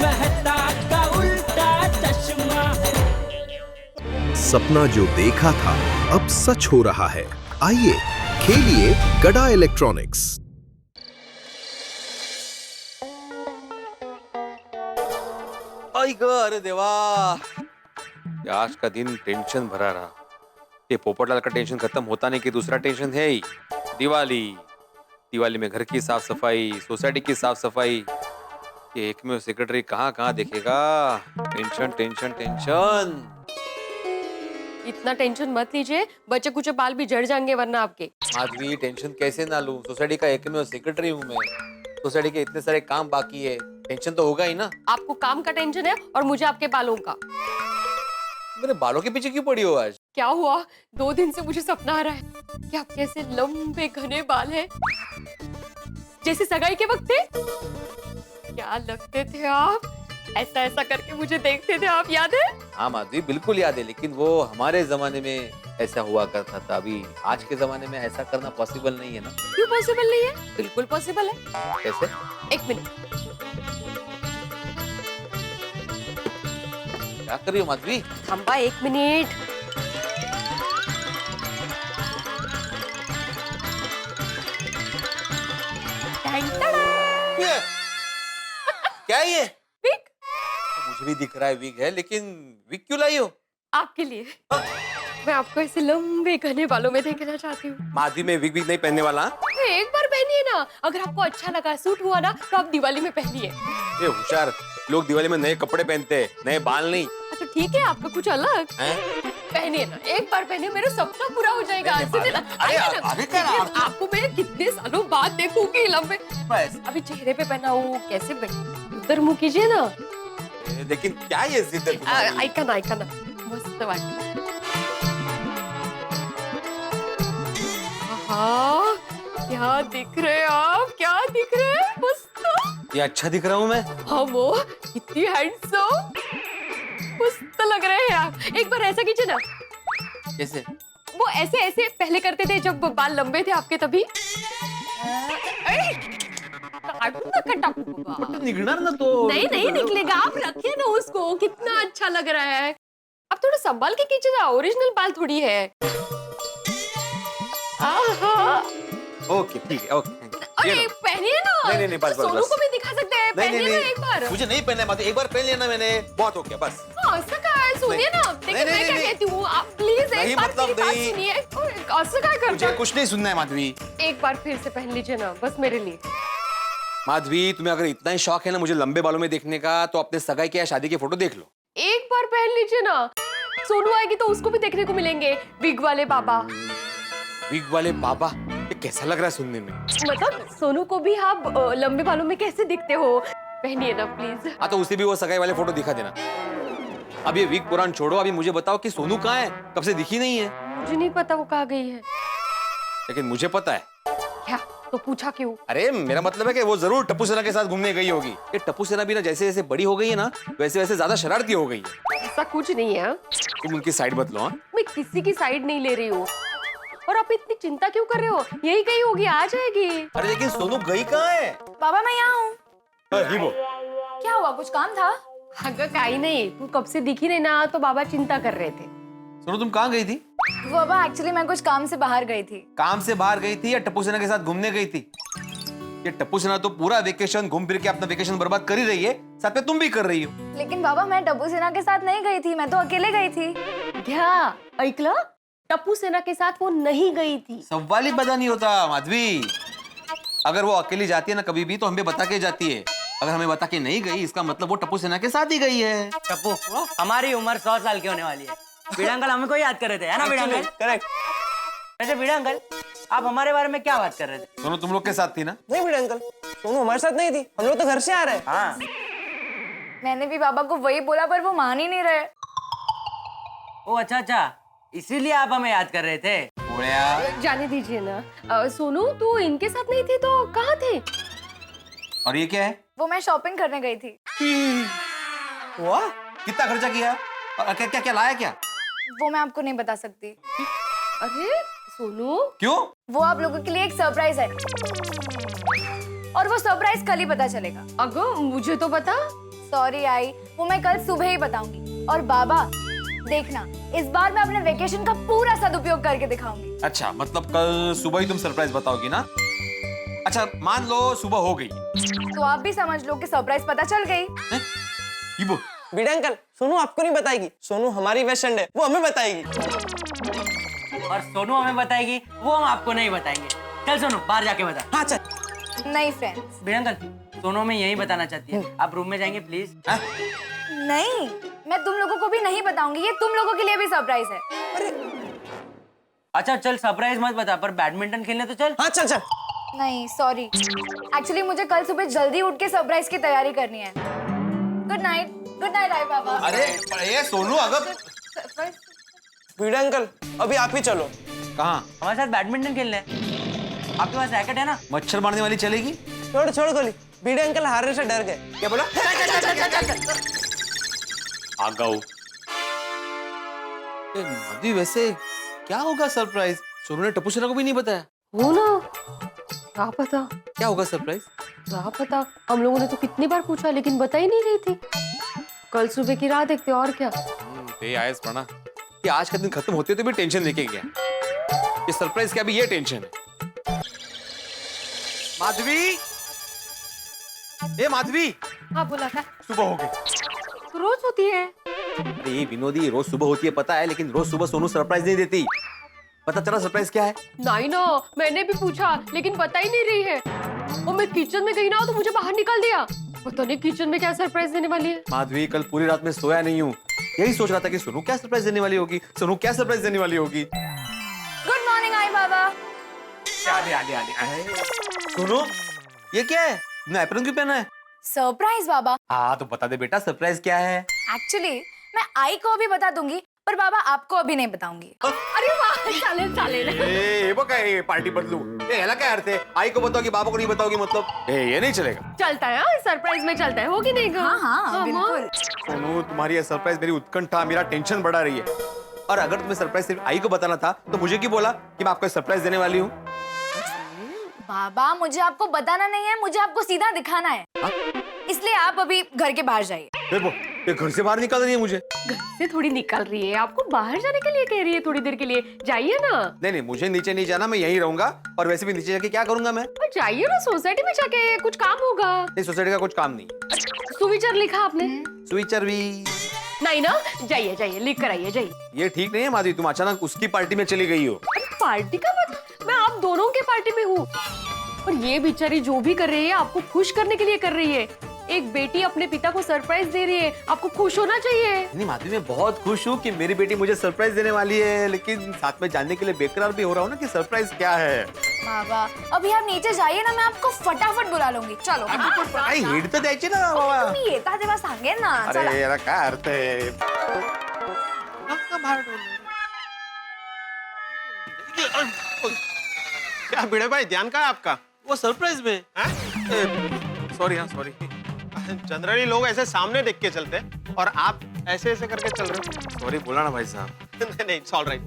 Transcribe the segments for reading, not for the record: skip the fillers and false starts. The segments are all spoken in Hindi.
मेहता का उल्टा चश्मा। सपना जो देखा था अब सच हो रहा है। आइए खेलिए गडा इलेक्ट्रॉनिक्स। आई ग, अरे देवा, आज का दिन टेंशन भरा रहा। ये पोपटलाल का टेंशन खत्म होता नहीं कि दूसरा टेंशन है ही। दिवाली, दिवाली में घर की साफ सफाई, सोसाइटी की साफ सफाई। ये एक में सेक्रेटरी कहाँ कहाँ देखेगा। Tension tension tension. इतना टेंशन मत लीजिए, बच्चे कुछ बाल भी झड़ जाएंगे वरना आपके। आदमी टेंशन कैसे ना लूं, सोसाइटी का एक में सेक्रेटरी हूँ मैं। सोसाइटी के इतने सारे काम बाकी है, टेंशन तो होगा ही ना। आपको काम का टेंशन है और मुझे आपके बालों का। मेरे बालों के पीछे क्यों पड़ी हो आज? क्या हुआ, 2 दिन से मुझे सपना आ रहा है कि आपके ऐसे लंबे घने बाल हैं, जैसे सगाई के वक्त थे। क्या लगते थे आप, ऐसा ऐसा करके मुझे देखते थे आप, याद है? हाँ माधवी, बिल्कुल याद है, लेकिन वो हमारे जमाने में ऐसा हुआ करता था। अभी आज के जमाने में ऐसा करना पॉसिबल नहीं है ना। क्यों पॉसिबल नहीं है? बिल्कुल पॉसिबल है। कैसे? 1 मिनट। क्या कर रही हो माधवी? खंबा 1 मिनट। ये? क्या है ये? विग। मुझे भी दिख रहा है विग है, लेकिन विग क्यों लाई हो? आपके लिए। मैं आपको ऐसे लंबे घने बालों में देखना चाहती हूँ। माधवी, में विग नहीं पहनने वाला। एक बार पहनिए ना, अगर आपको अच्छा लगा, सूट हुआ ना, तो आप दिवाली में पहनिए। ये होशियार लोग दिवाली में नए कपड़े पहनते हैं, नए बाल नहीं। अच्छा ठीक है, आपका कुछ अलग हैं? पहनिए ना, एक बार पहनिए, मेरा सपना पूरा हो जाएगा। सुनिए ना, अरे आइए ना, आगे क्या ना? देखिए, आपको मैं कितने सालों बाद देखूंगी लंबे। बस। अभी चेहरे पे पहना हूँ, कैसे उधर मुंह कीजिए ना। लेकिन क्या ये जिद है तुम्हारी? ऐका ना, मस्त वाटत। हाँ, क्या दिख रहे हैं आप, क्या दिख रहे हैं, मस्त। ये अच्छा दिख रहा हूँ मैं? हाँ वो, इतनी हैंडसम, मस्त लग रहे हैं आप। एक बार ऐसा कीजिए ना। कैसे? वो ऐसे ऐसे पहले करते थे जब बाल लंबे थे आपके, तभी। निकलना ना तो। नहीं निकलेगा, आप रखिए ना उसको, कितना अच्छा लग रहा है। अब थोड़ा संभाल के कीजिए ना, ओरिजिनल बाल थोड़ी है। आहा। ओके ठीक है, ओके। अरे पहनिए ना। नहीं, बस। सोनू को भी दिखा सकते हैं, पहनिए ना एक बार। मुझे नहीं पहनना है माधवी, एक बार पहन लिया ना मैंने, बहुत हो गया बस। ऐसा क्या है, सुनिए ना, देखिए मैं क्या कहती हूँ, आप प्लीज एक बार मेरी बात सुनिए। ऐसा क्या करते? मुझे कुछ नहीं सुनना है माधवी। एक बार फिर से पहन लीजिए ना, बस मेरे लिए। माधवी, तुम्हें अगर इतना ही शौक है ना मुझे लंबे बालों में देखने का, तो अपने सगाई के या शादी के फोटो देख लो। एक बार पहन लीजिए ना, सोनू आएगी तो उसको भी देखने को मिलेंगे, विग वाले बाबा। विग वाले बाबा? ये कैसा लग रहा है सुनने में? मतलब सोनू को भी आप लंबे बालों में कैसे दिखते हो, पहनिए ना प्लीज। हाँ तो उसे भी वो सगाई वाले फोटो दिखा देना। अब ये विग पुराण छोड़ो, अभी मुझे बताओ कि सोनू कहाँ है, कब से दिखी नहीं है। मुझे नहीं पता वो कहाँ गई है। लेकिन मुझे पता है। क्या? तो पूछा क्यों? अरे मेरा मतलब है कि वो जरूर टप्पू सेना के साथ घूमने गई होगी। ये टप्पू सेना भी ना जैसे जैसे बड़ी हो गई है ना, वैसे वैसे ज्यादा शरारती हो गई है। ऐसा कुछ नहीं है। तुम उनकी साइड मत लो। हाँ, मैं किसी की साइड नहीं ले रही हूँ। और आप इतनी चिंता क्यों कर रहे हो, यही गई होगी, आ जाएगी। अरे लेकिन सोनू गई कहाँ है? बाबा मैं यहाँ हूँ। क्या हुआ, कुछ काम था? अगर कहीं नहीं, तू कब से दिखी नहीं ना, तो बाबा चिंता कर रहे थे। सोनू तुम कहाँ गई थी? बाबा एक्चुअली मैं कुछ काम से बाहर गई थी। काम से बाहर गई थी या टप्पू सेना के साथ घूमने गई थी? ये टप्पू सेना तो पूरा वेकेशन घूम फिर के अपना वेकेशन बर्बाद कर ही रही है, साथ में तुम भी कर रही हो। लेकिन बाबा मैं टप्पू सेना के साथ नहीं गई थी, मैं तो अकेले गई थी। क्या ऐकला? टप्पू सेना के साथ वो नहीं गई थी। सवाल ही पता नहीं होता माधवी। अगर वो अकेली जाती है ना कभी भी, तो हमें बता के जाती है। अगर हमें बता के नहीं गई, इसका मतलब वो टप्पू सेना के साथ ही गई है। टप्पू, हमारी उम्र 100 साल की होने वाली है। बीड़ा अंकल हमें कोई याद कर रहे थे, है ना बीड़ा अंकल? करेक्ट। वैसे बीड़ा अंकल, आप हमारे बारे में क्या बात कर रहे थे? दोनों तुम लोग के साथ थी ना? नहीं बीड़ा अंकल, सोनू हमारे साथ नहीं थी, हम लोग तो घर से आ रहे हैं। हाँ, मैंने भी बाबा को वही बोला पर वो मान ही नहीं रहे। ओ अच्छा, इसीलिए आप हमें याद कर रहे थे। जाने दीजिए ना। सोनू तू इनके साथ नहीं थी तो कहाँ थे? और ये क्या है? वो मैं शॉपिंग करने गई थी। वाह, कितना खर्चा किया और क्या क्या क्या लाया क्या? वो मैं आपको नहीं बता सकती। अरे सोनू, क्यों? वो आप लोगों के लिए एक सरप्राइज है और वो सरप्राइज कल ही पता चलेगा। अगो मुझे तो बता। सॉरी आई, वो मैं कल सुबह ही बताऊंगी। और बाबा देखना, इस बार मैं अपने वेकेशन का पूरा सदुपयोग करके दिखाऊंगी। अच्छा, मतलब कल सुबह ही तुम सरप्राइज बताओगी ना? अच्छा, मान लो सुबह हो गई तो आप भी समझ लो कि सरप्राइज पता चल गई। ईबो, बीड़ा अंकल, सोनू आपको नहीं बताएगी। सोनू हमारी बेस्ट फ्रेंड है, वो हमें बताएगी। और सोनू हमें बताएगी, वो हम आपको नहीं बताएंगे। चल सोनू, बाहर जाके बता। हाँ चल। नहीं फ्रेंड्स, भिड़े अंकल, सोनू हमें यही बताना चाहती है। आप रूम में जाएंगे प्लीज? नहीं, मैं तुम लोगों को भी नहीं बताऊंगी। ये तुम लोगों के लिए भी सरप्राइज है। अच्छा चल, सरप्राइज मत बता, पर बैडमिंटन खेलने तो चल। हाँ चल चल। नहीं सॉरी, एक्चुअली मुझे कल सुबह जल्दी उठ के सरप्राइज की तैयारी करनी है। गुड नाइट आई बाबा। अरे ये सोनू, अगर सरप्राइज। बीड़ा अंकल, अभी आप ही चलो। कहाँ? हमारे साथ बैडमिंटन खेलने। आपके पास रैकेट है ना? मच्छर मारने वाली चलेगी? छोड़ छोड़ गोली। बीड़ा अंकल हारने से डर गए। क्या बोला? आ गओ। अभी वैसे क्या होगा सरप्राइज? सोनू ने टप्पू सेना को भी नहीं बताया। हो ना, क्या पता क्या होगा सरप्राइज? क्या पता। हम लोगों ने तो कितनी बार पूछा लेकिन बता ही नहीं रही थी। कल सुबह की राह देखते और क्या। आयस पढ़ा कि आज का दिन खत्म होते तो भी टेंशन लेके गया। ये सरप्राइज क्या, भी ये टेंशन है। माधवी, ए माधवी, हाँ बोला था, सुबह हो गई। तो रोज होती है। अरे ये विनोदी, रोज सुबह होती है पता है, लेकिन रोज सुबह सोनू सरप्राइज नहीं देती। पता चला सरप्राइज क्या है? नहीं ना, मैंने भी पूछा लेकिन पता ही नहीं रही है। और मैं किचन में गई ना तो मुझे बाहर निकाल दिया। पता नहीं किचन में क्या सरप्राइज देने वाली है। माधवी, कल पूरी रात में सोया नहीं हूँ, यही सोच रहा था कि सोनू क्या सरप्राइज देने वाली होगी, सोनू क्या सरप्राइज देने वाली होगी। गुड मॉर्निंग आई बाबा। सोनू, ये क्या है? ना एप्रन क्यों पहना है? सरप्राइज बाबा। हाँ तो बता दे बेटा, सरप्राइज क्या है? एक्चुअली मैं आई को अभी बता दूंगी, पर बाबा आपको अभी नहीं बताऊंगी। अरे वाह, चालेल चालेल। ए वो क्या है, पार्टी बदलू? ए हला क्या अर्थ है? आई को बताओगी, बाबा को नहीं बताओगी, मतलब ये नहीं चलेगा। चलता है, सरप्राइज में चलता है, होगी नहीं? हाँ बिल्कुल। सोनू, तुम्हारी ये सरप्राइज मेरी उत्कंठा, मेरा टेंशन बढ़ा रही है। और अगर तुम्हें सरप्राइज सिर्फ आई को बताना था तो मुझे क्यों बोला कि मैं आपको सरप्राइज देने वाली हूँ? बाबा मुझे आपको बताना नहीं है, मुझे आपको सीधा दिखाना है। इसलिए आप अभी घर के बाहर जाइए। देखो, ये घर से बाहर निकाल रही है मुझे। घर से थोड़ी निकल रही है, आपको बाहर जाने के लिए कह रही है, थोड़ी देर के लिए जाइए ना। नहीं नहीं, मुझे नीचे नहीं जाना, मैं यहीं रहूंगा। और वैसे भी नीचे जाके क्या करूंगा मैं? जाइए ना, सोसाइटी में जाके कुछ काम होगा। इस सोसाइटी का कुछ काम नहीं। सुविचार लिखा आपने? स्विचर भी नहीं ना, जाइए जाइए, लिख कर आइए, जाइए। ये ठीक नहीं है माधवी, तुम अचानक उसकी पार्टी में चली गई हो। पार्टी का मतलब? मैं आप दोनों के पार्टी में हूँ। और ये बेचारी जो भी कर रही है आपको खुश करने के लिए कर रही है। एक बेटी अपने पिता को सरप्राइज दे रही है, आपको खुश होना चाहिए। नहीं माधवी, मैं बहुत खुश हूँ कि मेरी बेटी मुझे सरप्राइज देने वाली है, लेकिन साथ में जानने के लिए बेकरार भी हो रहा हूँ ना कि सरप्राइज क्या है। बाबा अभी आप नीचे जाइए ना, मैं आपको फटाफट बुला लूंगी। चलो। काही हिट तर द्यायची ना बाबा. तुम्ही येता तेव्हा सांगेन ना। चला। अरे यार काय अर्थ आहे? क्या भिड़े भाई, ध्यान कहाँ है आपका? वो सरप्राइज में. सॉरी हाँ सॉरी. जनरली लोग ऐसे सामने देख के चलते हैं और आप ऐसे ऐसे करके चल रहे हो. सॉरी बोला ना भाई साहब. नहीं नहीं, इट्स ऑलराइट.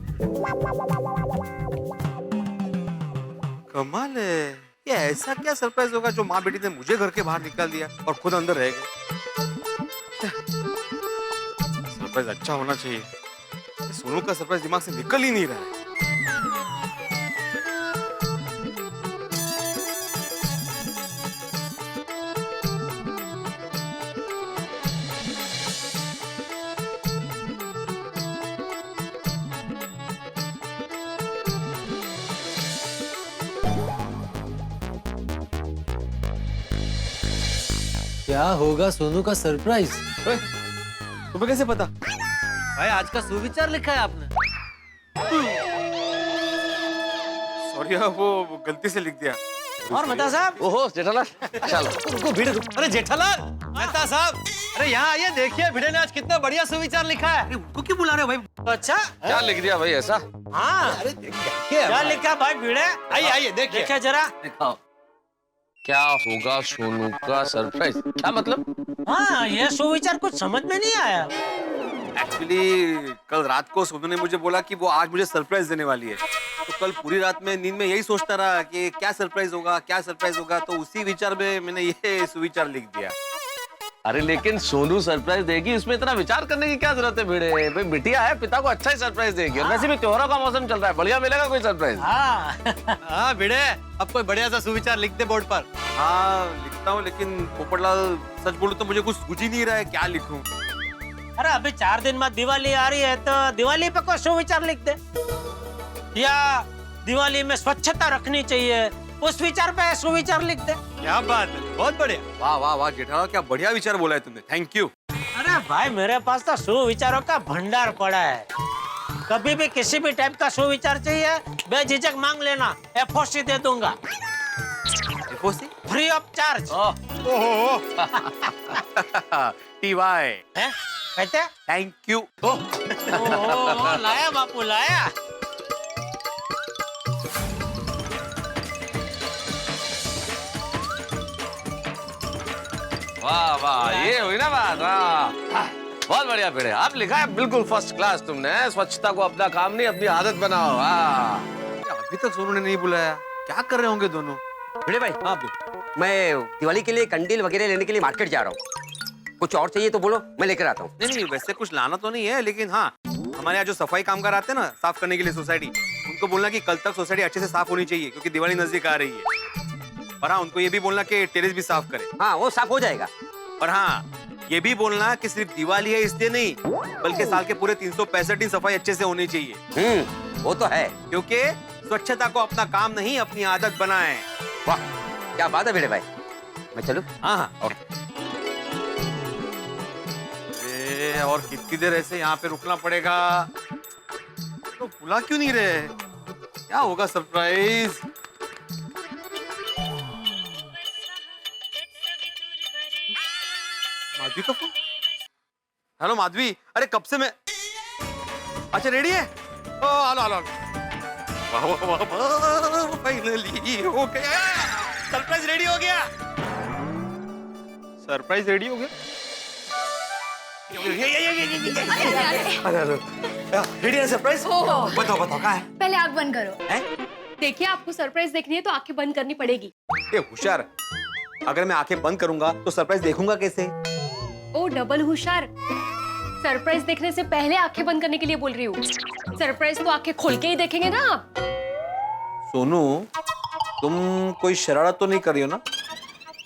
कमाल है. ये ऐसा क्या सरप्राइज होगा जो माँ बेटी ने मुझे घर के बाहर निकाल दिया और खुद अंदर रह गए? सरप्राइज अच्छा होना चाहिए. सोनू का सरप्राइज दिमाग से निकल ही नहीं रहा है. क्या होगा सोनू का सरप्राइज? तुम्हें कैसे पता? भाई आज का सुविचार लिखा है आपने. सॉरी वो गलती से लिख दिया. और मेहता साहब. ओहो जेठालाल. चलो रुको भिड़े रुको. अरे जेठालाल, मेहता साहब, अरे यहाँ आइए, देखिए भिड़े ने आज कितना बढ़िया सुविचार लिखा है. अरे उनको क्यों बुला रहे हो भाई? अच्छा क्या लिख दिया भाई ऐसा? हाँ, अरे क्या लिखा भाई भिड़े? आइए आइए देखिए जरा. दिखाओ. क्या होगा सोनू का सरप्राइज? क्या मतलब? हाँ, ये सुविचार कुछ समझ में नहीं आया. एक्चुअली कल रात को सोनू ने मुझे बोला कि वो आज मुझे सरप्राइज देने वाली है. तो कल पूरी रात में नींद में यही सोचता रहा कि क्या सरप्राइज होगा, क्या सरप्राइज होगा. तो उसी विचार में मैंने ये सुविचार लिख दिया. अरे लेकिन सोनू सरप्राइज देगी, इसमें इतना विचार करने की क्या जरूरत है भिड़े? भाई बिटिया है, पिता को अच्छा ही सरप्राइज देगी। और वैसे भी त्योहारों का मौसम चल रहा है, बढ़िया मिलेगा कोई सरप्राइज। हाँ भिड़े, अब कोई बढ़िया सा सुविचार लिख दे बोर्ड पर। हाँ लिखता हूँ, लेकिन पोपटलाल सच बोलूं तो मुझे कुछ सूझ ही नहीं रहा है क्या लिखूं। अरे अभी 4 दिन बाद दिवाली आ रही है, तो दिवाली पे कोई सुविचार लिख दे, या दिवाली में स्वच्छता रखनी चाहिए, उस विचार पे सुविचार लिख दे। क्या बात है, बहुत बढ़िया। वाह वाह वाह जेठालाल, क्या बढ़िया विचार बोला है तुमने, थैंक यू। अरे भाई मेरे पास तो सुविचारों का भंडार पड़ा है, कभी भी किसी भी टाइप का सुविचार चाहिए बेझिझक मांग लेना, FOC दे दूंगा, FOC free of charge. TY कहते थैंक यू। लाया बापू लाया। वाह वाह, ये हुई ना बात। हाँ बहुत बढ़िया भिड़े, आप लिखा है बिल्कुल फर्स्ट क्लास तुमने। स्वच्छता को अपना काम नहीं अपनी आदत बनाओ। अभी तक सोनू ने नहीं बुलाया, क्या कर रहे होंगे दोनों? भिड़े भाई, हाँ मैं दिवाली के लिए कंडील वगैरह लेने के लिए मार्केट जा रहा हूँ, कुछ और चाहिए तो बोलो, मैं लेकर आता हूँ। नहीं वैसे कुछ लाना तो नहीं है, लेकिन हाँ हमारे यहाँ जो सफाई कामगार आते हैं ना साफ करने के लिए सोसाइटी, उनको बोलना कि कल तक सोसाइटी अच्छे से साफ होनी चाहिए क्योंकि दिवाली नजदीक आ रही है। और हाँ उनको ये भी बोलना कि टेरेस भी साफ करे। हाँ वो साफ हो जाएगा। और हाँ ये भी बोलना कि सिर्फ दिवाली है इसलिए नहीं, बल्कि साल के पूरे 365 दिन सफाई अच्छे से होनी चाहिए। वो तो है, क्योंकि स्वच्छता को अपना काम नहीं अपनी आदत बनाएं। वाह क्या बात है भिड़े भाई, मैं चलूं? हाँ हाँ ओके। और कितनी देर ऐसे यहाँ पे रुकना पड़ेगा? तो बुला क्यों नहीं रहे? क्या होगा सरप्राइज? माधवी का फोन। हेलो माधवी, अरे कब से मैं, अच्छा रेडी है? ओ आलो आलो आलो। वाह वाह वाह, फाइनली हो गया, सरप्राइज रेडी हो गया। सरप्राइज रेडी हो गया? रेडी है सरप्राइज? बताओ बताओ क्या है? पहले आग बंद करो। देखिए आपको सरप्राइज देखनी है तो आंखें बंद करनी पड़ेगी। ए होशियार, अगर मैं आंखें बंद करूंगा तो सरप्राइज देखूंगा कैसे? ओ डबल होशियार, सरप्राइज देखने से पहले आंखें बंद करने के लिए बोल रही हूँ। सरप्राइज तो आंखें खोल के ही देखेंगे ना आप। सोनू तुम कोई शरारत तो नहीं कर रही हो ना?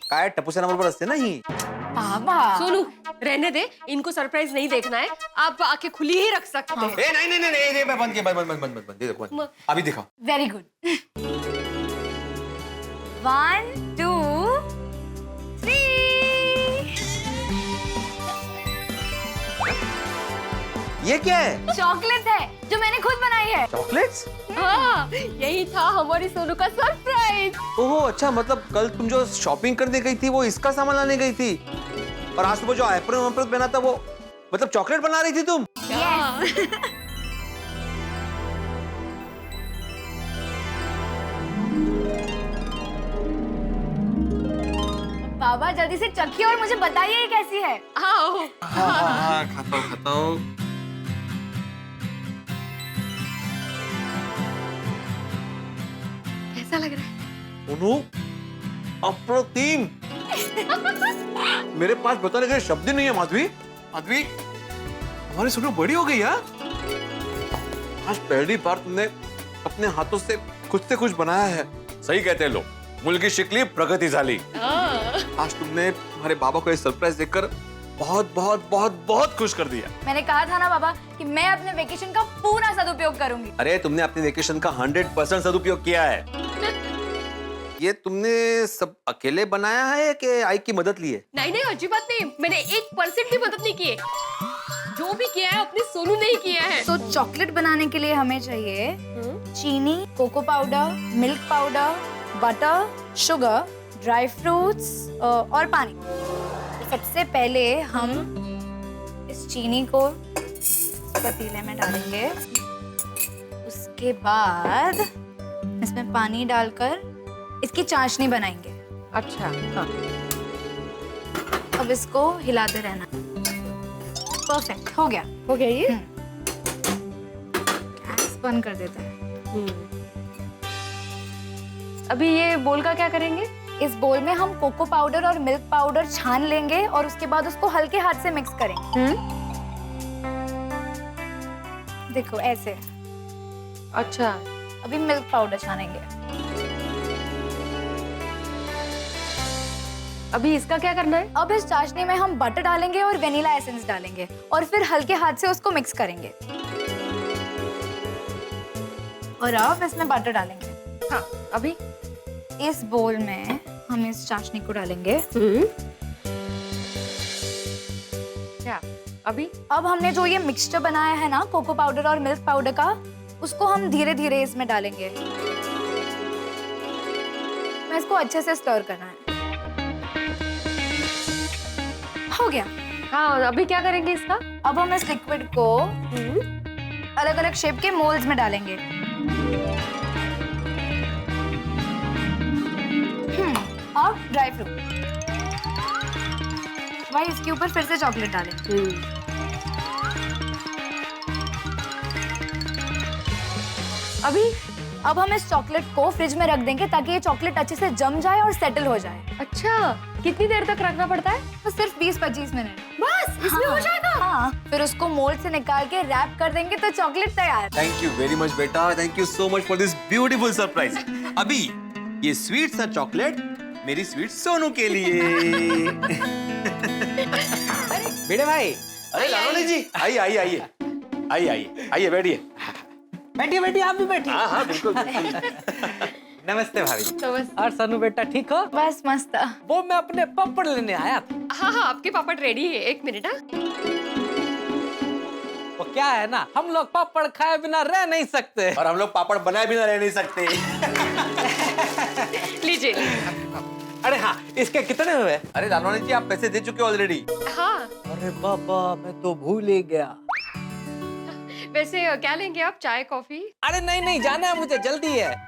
काय टप्पू नंबर पर असते ना ही। बाबा सोनू रहने दे, इनको सरप्राइज नहीं देखना है, आप आंखें खुली ही रख सकते हैं। ए नहीं नहीं नहीं नहीं, मैं बंद किया, बंद देखो बंद। अभी दिखाओ। Very good. 1 2 3। ये क्या है? चॉकलेट है जो मैंने खुद बनाई है। चॉकलेट्स? हाँ यही था हमारी सोनू का सरप्राइज। ओहो अच्छा, मतलब कल तुम जो शॉपिंग करने गई थी वो इसका सामान लाने गई थी, और आज सुबह जो एप्रन पहना था वो मतलब चॉकलेट बना रही थी तुम? Yes. बाबा जल्दी से चखिए और मुझे बताइए ये कैसी है। आओ। हाँ खाता हूँ। कैसा लग रहा है? सोनू अप्रतिम। मेरे पास बताने के शब्द ही नहीं है माधवी। माधवी हमारी सोनू बड़ी हो गई है। आज पहली बार तुमने अपने हाथों से कुछ बनाया है। सही कहते हैं लोग, मुलगी शिकली प्रगति झाली। आज तुमने हमारे बाबा को एक सरप्राइज देकर बहुत बहुत बहुत बहुत खुश कर दिया। मैंने कहा था ना बाबा कि मैं अपने वेकेशन का पूरा सदुपयोग करूंगी। अरे तुमने अपने वेकेशन का 100% सदुपयोग किया है। ये तुमने सब अकेले बनाया है कि आई की मदद ली है? नहीं नहीं अच्छी बात नहीं, मैंने 1% भी मदद नहीं की है। जो भी किया है अपने सोनू ने ही किया है। तो चॉकलेट बनाने के लिए हमें चाहिए चीनी, cocoa powder, milk powder, butter, sugar, dry fruits और पानी। सबसे पहले हम इस चीनी को पतीले में डालेंगे, उसके बाद इसमें पानी डालकर इसकी चाशनी बनाएंगे। अच्छा हाँ। अब इसको हिलाते रहना। परफेक्ट हो गया ये। गैस बंद कर देते हैं। अभी ये बोल का क्या करेंगे? इस बोल में हम कोको पाउडर और मिल्क पाउडर छान लेंगे और उसके बाद उसको हल्के हाथ से मिक्स करेंगे। देखो ऐसे। अच्छा, अभी मिल्क पाउडर छानेंगे। अभी इसका क्या करना है? अब इस चाशनी में हम बटर डालेंगे और वेनिला एसेंस डालेंगे और फिर हल्के हाथ से उसको मिक्स करेंगे। और अब इसमें बटर डालेंगे। हाँ, अभी इस बोल में हम इस चाशनी को डालेंगे। क्या? अभी अब हमने जो ये मिक्सचर बनाया है ना कोको पाउडर और मिल्क पाउडर का, उसको हम धीरे धीरे इसमें डालेंगे। मैं इसको अच्छे से स्टर करना है। हो गया। हाँ, अभी क्या करेंगे इसका? अब हम इस लिक्विड को अलग अलग शेप के मोल्ड्स में डालेंगे। और ड्राई फ्रूट। भाई इसके ऊपर फिर से चॉकलेट डालेंगे। अभी अब हम इस चॉकलेट को फ्रिज में रख देंगे ताकि ये चॉकलेट अच्छे से जम जाए और सेटल हो जाए। अच्छा, कितनी देर तक रखना पड़ता है? तो सिर्फ 20-25 मिनट बस, इसमें हो जाएगा। हाँ, फिर उसको मोल्ड से निकाल के रैप कर देंगे तो चॉकलेट तैयार। थैंक यू वेरी मच बेटा, thank you so much for this beautiful surprise. अभी ये स्वीट सा चॉकलेट मेरी स्वीट सोनू के लिए। भिड़े भाई, अरे लाडोली जी, आइए आइए आइए आइए आइए आइए बैठिए। बैठिए बैठिए, आप भी बैठिए। हाँ हाँ बिल्कुल। नमस्ते भाभी। नमस्ते। और सनू बेटा ठीक हो? बस मस्त। वो मैं अपने पापड़ लेने आया था। हाँ हाँ, आपके पापड़ रेडी है। 1 मिनट। हाँ, वो क्या है ना, हम लोग पापड़ खाए बिना रह नहीं सकते। और हम लोग पापड़ बनाए बिना रह नहीं सकते। लीजिए। अरे हाँ, इसके कितने हुए? अरे लाडोली जी, आप पैसे दे चुके ऑलरेडी। हाँ, अरे बाबा, मैं तो भूल ही गया। वैसे क्या लेंगे आप? चाय, कॉफी? अरे नहीं नहीं, जाना है मुझे, जल्दी है।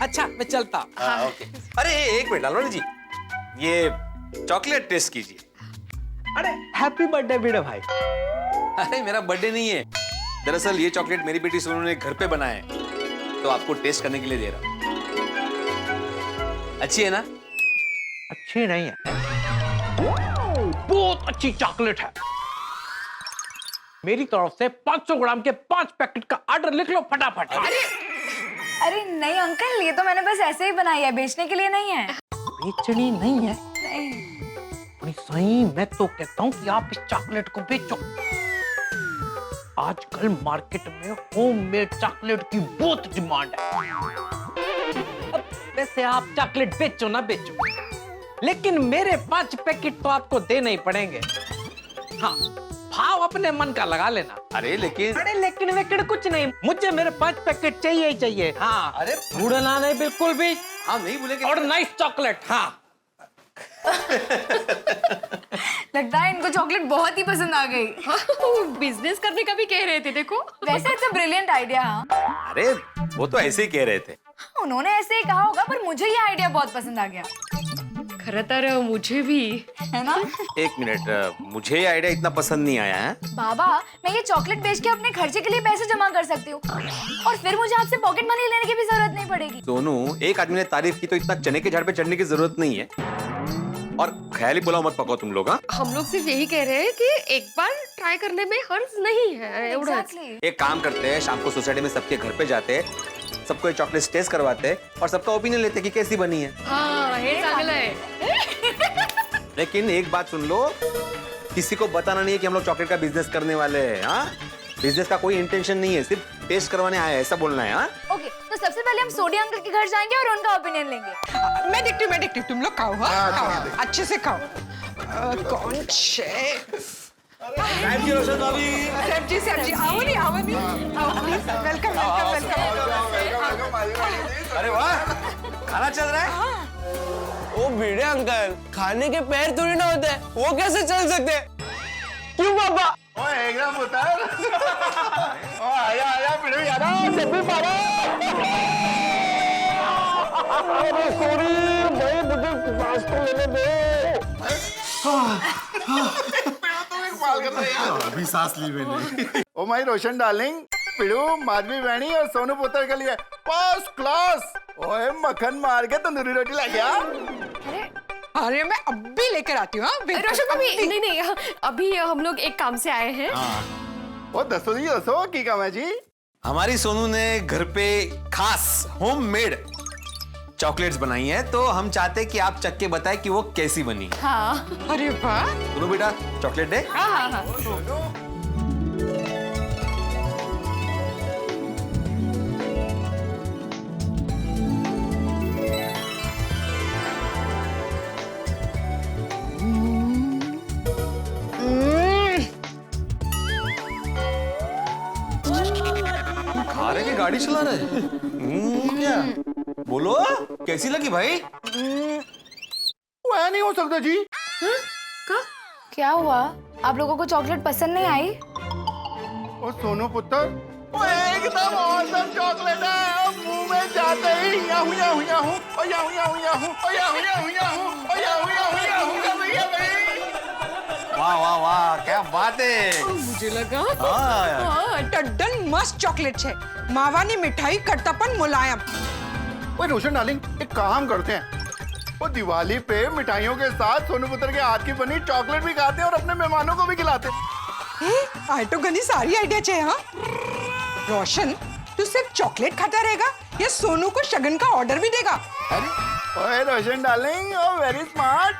अच्छा, मैं चलता हूँ। हाँ, ओके। अरे एक मिनट लाडोली जी, ये चॉकलेट टेस्ट कीजिए। अरे हैप्पी बर्थडे भिड़े भाई। अरे मेरा बर्थडे नहीं है, दरअसल ये चॉकलेट मेरी बेटी सोनू ने घर पे बनाया है, तो आपको टेस्ट करने के लिए दे रहा हूँ। अच्छी है ना? अच्छी नहीं है, बहुत अच्छी चॉकलेट है। मेरी तरफ से 500 ग्राम के 5 पैकेट का ऑर्डर लिख लो फटाफट। अरे नहीं अंकल, ये तो मैंने बस ऐसे ही बनाई है, बेचने के लिए नहीं है। बेचनी नहीं है? नहीं। सही, मैं तो कहता हूँ कि आप इस चॉकलेट को बेचो। आजकल मार्केट में होममेड चॉकलेट की बहुत डिमांड है। अब वैसे आप चॉकलेट बेचो ना बेचो, लेकिन मेरे 5 पैकेट तो आपको देने ही पड़ेंगे। हाँ, भाव अपने मन का लगा लेना। अरे लेकिन लेकिन कुछ नहीं, मुझे मेरे 5 पैकेट चाहिए ही चाहिए। हाँ, अरे भूलना नहीं बिल्कुल भी। हाँ नहीं भूलेंगे। और नाइस चॉकलेट। हाँ। लगता है इनको चॉकलेट बहुत ही पसंद आ गई। बिजनेस करने का भी कह रहे थे, देखो। वैसे इट्स अ ब्रिलियंट आइडिया। अरे वो तो ऐसे ही कह रहे थे। उन्होंने ऐसे ही कहा होगा, पर मुझे ये आइडिया बहुत पसंद आ गया। खरं तर मुझे भी, है ना? एक मिनट, मुझे ये आइडिया इतना पसंद नहीं आया है। बाबा, मैं ये चॉकलेट बेच के अपने खर्चे के लिए पैसे जमा कर सकती हूँ और फिर मुझे आपसे पॉकेट मनी लेने की भी जरूरत नहीं पड़ेगी। सोनू, एक आदमी ने तारीफ की तो इतना चने के झाड़ पे चढ़ने की जरूरत नहीं है। और ख्याली पुलाव मत पकाओ तुम लोग। हाँ, हम लोग सिर्फ यही कह रहे हैं कि एक बार ट्राई करने में हर्ज नहीं है। Exactly. एक काम करते हैं, शाम को सोसाइटी में सबके घर पे जाते हैं, सबको ये चॉकलेट टेस्ट करवाते हैं और सबका ओपिनियन लेते हैं कि कैसी बनी है। हाँ, ये चांगला है। लेकिन एक बात सुन लो, किसी को बताना नहीं है कि हम लोग चॉकलेट का बिजनेस करने वाले हैं। हाँ, बिजनेस का कोई इंटेंशन नहीं है, सिर्फ टेस्ट करवाने आए हैं, ऐसा बोलना है। हाँ, ओके, तो सबसे पहले हम सोडी अंकल के घर जाएंगे और उनका ओपिनियन लेंगे। मैं देखती हूँ, तुम लोग खाओ। हाँ, अच्छे से खाओ। कौन सब्जी आओ नहीं वेलकम। अरे वाह, खाना चल रहा है। ओ भिड़े अंकल, खाने के पैर थोड़ी ना होते, वो कैसे चल सकते? क्यों पापा? एकदम उतार। आया आया भिड़े, आराम से भी मारो। सॉरी भाई, मुझे सांस तो लेने दो। अभी सांस ली मैंने। Oh my Roshan darling, Pidu, Madhavi बहनी और सोनू पुत्र के लिए फर्स्ट क्लास। ओए मक्खन मार के तंदूरी रोटी ला गया। अरे मैं अभी लेकर आती हूँ। रोशन भाभी, नहीं, अभी हम लोग एक काम से आए हैं। ओ दसो जी, दसो की काम है जी? हमारी सोनू ने घर पे खास होममेड चॉकलेट्स बनाई है, तो हम चाहते हैं कि आप चख के बताएं कि वो कैसी बनी। हाँ। अरे वाह। सुनो बेटा, चॉकलेट दे। हाँ। खा रहे कि गाड़ी चला रहे? क्या बोलो, कैसी लगी भाई? वो नहीं हो सकता जी। क्या हुआ? आप लोगों को चॉकलेट पसंद नहीं आई? ओ सोनू पुत्र, वो एकदम औसम चॉकलेट है। मुंह में जाते ही याहू याहू याहू ओ याहू याहू याहू ओ याहू याहू याहू ओ याहू याहू याहू कर रही है भाई। वाह वाह वाह, क्या बात है। मुझे लगा हाँ। टड्डन मस्त चॉकलेट है। मावानी मिठाई करतापन मुलायम। ओए रोशन डार्लिंग, एक काम करते हैं, वो दिवाली पे मिठाइयों के साथ सोनू पुत्र के हाथ की बनी चॉकलेट भी खाते हैं और अपने मेहमानों को भी खिलाते हैं। आई तो घनी सारी आइडिया चाहिए। हाँ रोशन, तू सिर्फ चॉकलेट खाता रहेगा या सोनू को शगन का ऑर्डर भी देगा? अरे ओए रोशन डार्लिंग, ओ वेरी स्मार्ट।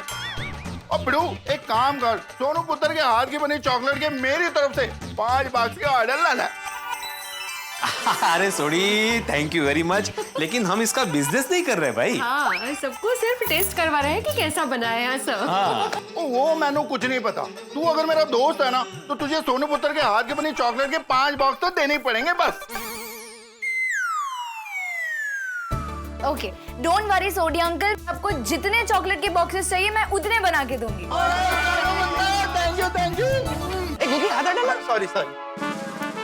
और बिड़ू, एक काम कर, सोनू पुत्र के हाथ की बनी चॉकलेट के मेरी तरफ से 5 बॉक्स का ऑर्डर लाना। अरे Soni, thank you very much, लेकिन हम इसका बिजनेस नहीं कर रहे भाई। हाँ, सबको सिर्फ टेस्ट करवा रहे हैं कि कैसा बना है सब। हाँ। वो मैंने कुछ नहीं पता। तू अगर मेरा दोस्त है ना, तो तुझे सोनू पुत्र के हाथ की बनी चॉकलेट के 5 बॉक्स तो देने ही पड़ेंगे बस। Okay, don't worry Sodhi uncle, आपको जितने चॉकलेट के बॉक्सेस चाहिए मैं उतने बना के दूंगी। Thank you. सॉरी।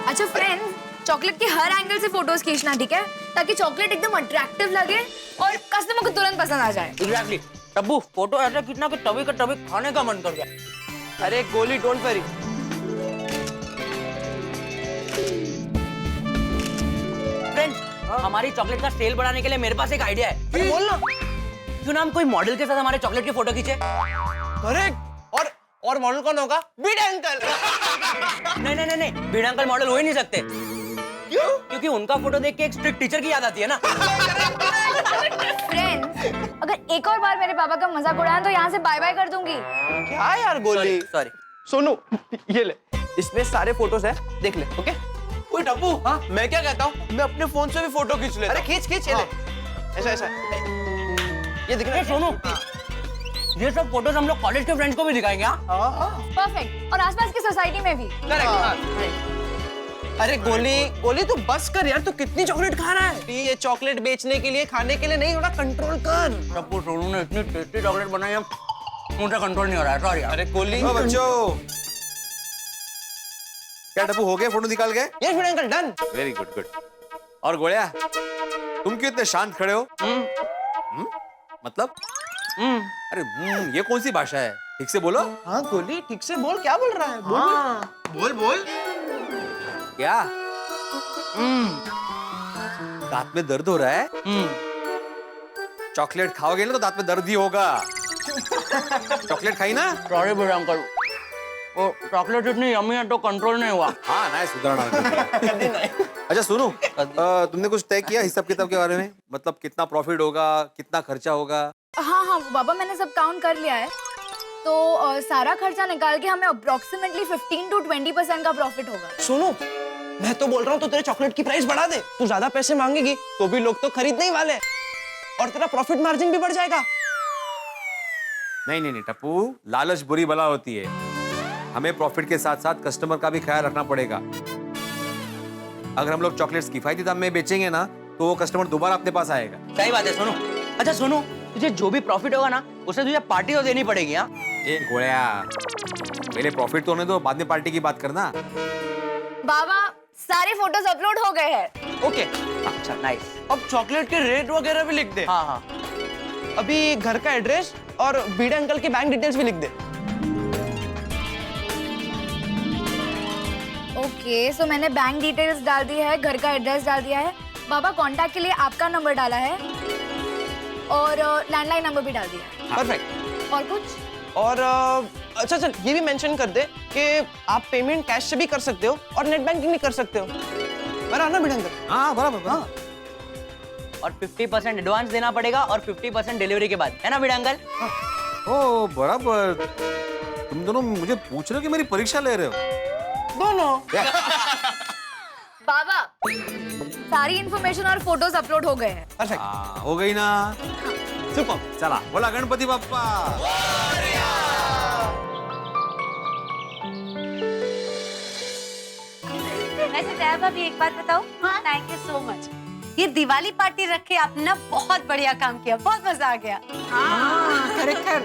अच्छा फ्रेंड्स, चॉकलेट के हर एंगल से फोटोज खींचना, ठीक है? ताकि चॉकलेट एकदम अट्रैक्टिव लगे और कस्टमर को तुरंत पसंद आ जाए। एग्जैक्टली। टब्बू, फोटो ऐसा खींचना कि तभी का तभी खाने का मन कर गया। अरे गोली, डोंट वरी। फ्रेंड्स, हमारी चॉकलेट का सेल बढ़ाने के लिए मेरे पास एक आइडिया है। बोल ना। क्यों ना हम कोई मॉडल के साथ हमारे चॉकलेट की फोटो खींचे? करेक्ट। और मॉडल कौन होगा? भिड़े अंकल। नहीं, भिड़े अंकल मॉडल हो ही नहीं सकते। क्यों? क्योंकि उनका फोटो देख के एक स्ट्रिक्ट टीचर की याद आती है ना। फ्रेंड्स, अगर एक और बार मेरे पापा का मजाक उड़ाया तो यहाँ से बाय बाय कर दूंगी। क्या यार गोली? सॉरी। सोनू, ये ले, इसमें सारे फोटोज हैं, देख ले। ओके? ओए टप्पू, हाँ मैं क्या कहता हूँ, मैं अपने फोन से भी फोटो खींच लेता। अरे खींच, ये ले। ऐसा ये दिख रहा है सोनू? ये सब फोटोज हम लोग कॉलेज के फ्रेंड्स को भी दिखाएंगे। परफेक्ट। और आसपास की सोसाइटी में भी। अरे गोली तू बस कर यार, तू कितनी चॉकलेट खा रहा है? ये चॉकलेट बेचने के लिए, खाने के लिए नहीं, थोड़ा कंट्रोल कर। टप्पू, सोनू ने इतनी टेस्टी चॉकलेट बनाई है, मुझे कंट्रोल नहीं हो रहा है। सॉरी। अरे गोली। बच्चों, क्या टप्पू हो गए फोटो निकाल गए? यस भिड़े अंकल, डन। Very good. और गोलिया, तुम क्यों इतने शांत खड़े हो? मतलब? अरे ये कौन सी भाषा है? ठीक से बोलो। हाँ गोली, ठीक से बोल, क्या बोल रहा है? बोल। क्या? दांत में दर्द हो रहा है? चॉकलेट खाओगे ना तो दांत में दर्द ही होगा। चॉकलेट खाई ना? सॉरी भिड़े अंकल, वो चॉकलेट इतनी यम्मी है तो कंट्रोल नहीं हुआ। हाँ ना, सुधरना। अच्छा सुनो, तुमने कुछ तय किया हिसाब किताब के बारे में? मतलब कितना प्रॉफिट होगा, कितना खर्चा होगा? हाँ बाबा, मैंने सब काउंट कर लिया है। तो सारा खर्चा निकाल के हमें अप्रोक्सीमेटली 15 to 20% का प्रॉफिट होगा। सुनो, मैं तो बोल रहा हूँ तो तेरे चॉकलेट की प्राइस बढ़ा दे। तू ज्यादा पैसे मांगेगी तो भी लोग तो खरीदने ही वाले हैं और तेरा प्रॉफिट मार्जिन भी बढ़ जाएगा। नहीं टप्पू, लालच बुरी बला होती है। हमें प्रॉफिट के साथ साथ कस्टमर का भी ख्याल रखना पड़ेगा। अगर हम लोग चॉकलेट्स किफायती दाम में बेचेंगे ना, तो वो कस्टमर दोबारा अपने पास आएगा। सही बात है सोनू। अच्छा सोनू, तुझे जो भी प्रॉफिट होगा ना, उसे तुझे पार्टी तो देनी पड़ेगी। हाँ गोलिया, पहले प्रॉफिट तो होने दो, बाद में पार्टी की बात करना। बाबा, सारे फोटोज अपलोड हो गए हैं। ओके, अच्छा नाइस। अब चॉकलेट के रेट वगैरह भी लिख दे। हाँ। अभी घर का एड्रेस और भिड़े अंकल के बैंक डिटेल्स भी लिख दे। ओके, सो मैंने बैंक डिटेल्स डाल दी है, घर का एड्रेस डाल दिया है। बाबा, कांटेक्ट के लिए आपका नंबर डाला है और लैंडलाइन नंबर भी डाल दिया है। परफेक्ट। और कुछ? और अच्छा चल ये भी मेंशन कर दे कि आप पेमेंट कैश से भी कर सकते हो और नेट बैंकिंग भी कर सकते हो। बराबर ना भिड़े अंकल? हाँ बराबर। हाँ। और 50% एडवांस देना पड़ेगा और 50% डिलीवरी के बाद, है ना भिड़े अंकल? ओ बराबर। तुम दोनों मुझे पूछ रहे हो कि मेरी परीक्षा ले रहे हो? दोनों। बाबा, सारी इन्फॉर्मेशन और फोटोज अपलोड हो गए हैं। परफेक्ट। हो गई ना? सुपर। चला बोला गणपति बप्पा। वैसे दया भाभी एक बात बताओ? हाँ, थैंक यू सो मच। ये दिवाली पार्टी रख के आपने ना बहुत बढ़िया काम किया, बहुत मजा आ गया। हाँ, खरेखर।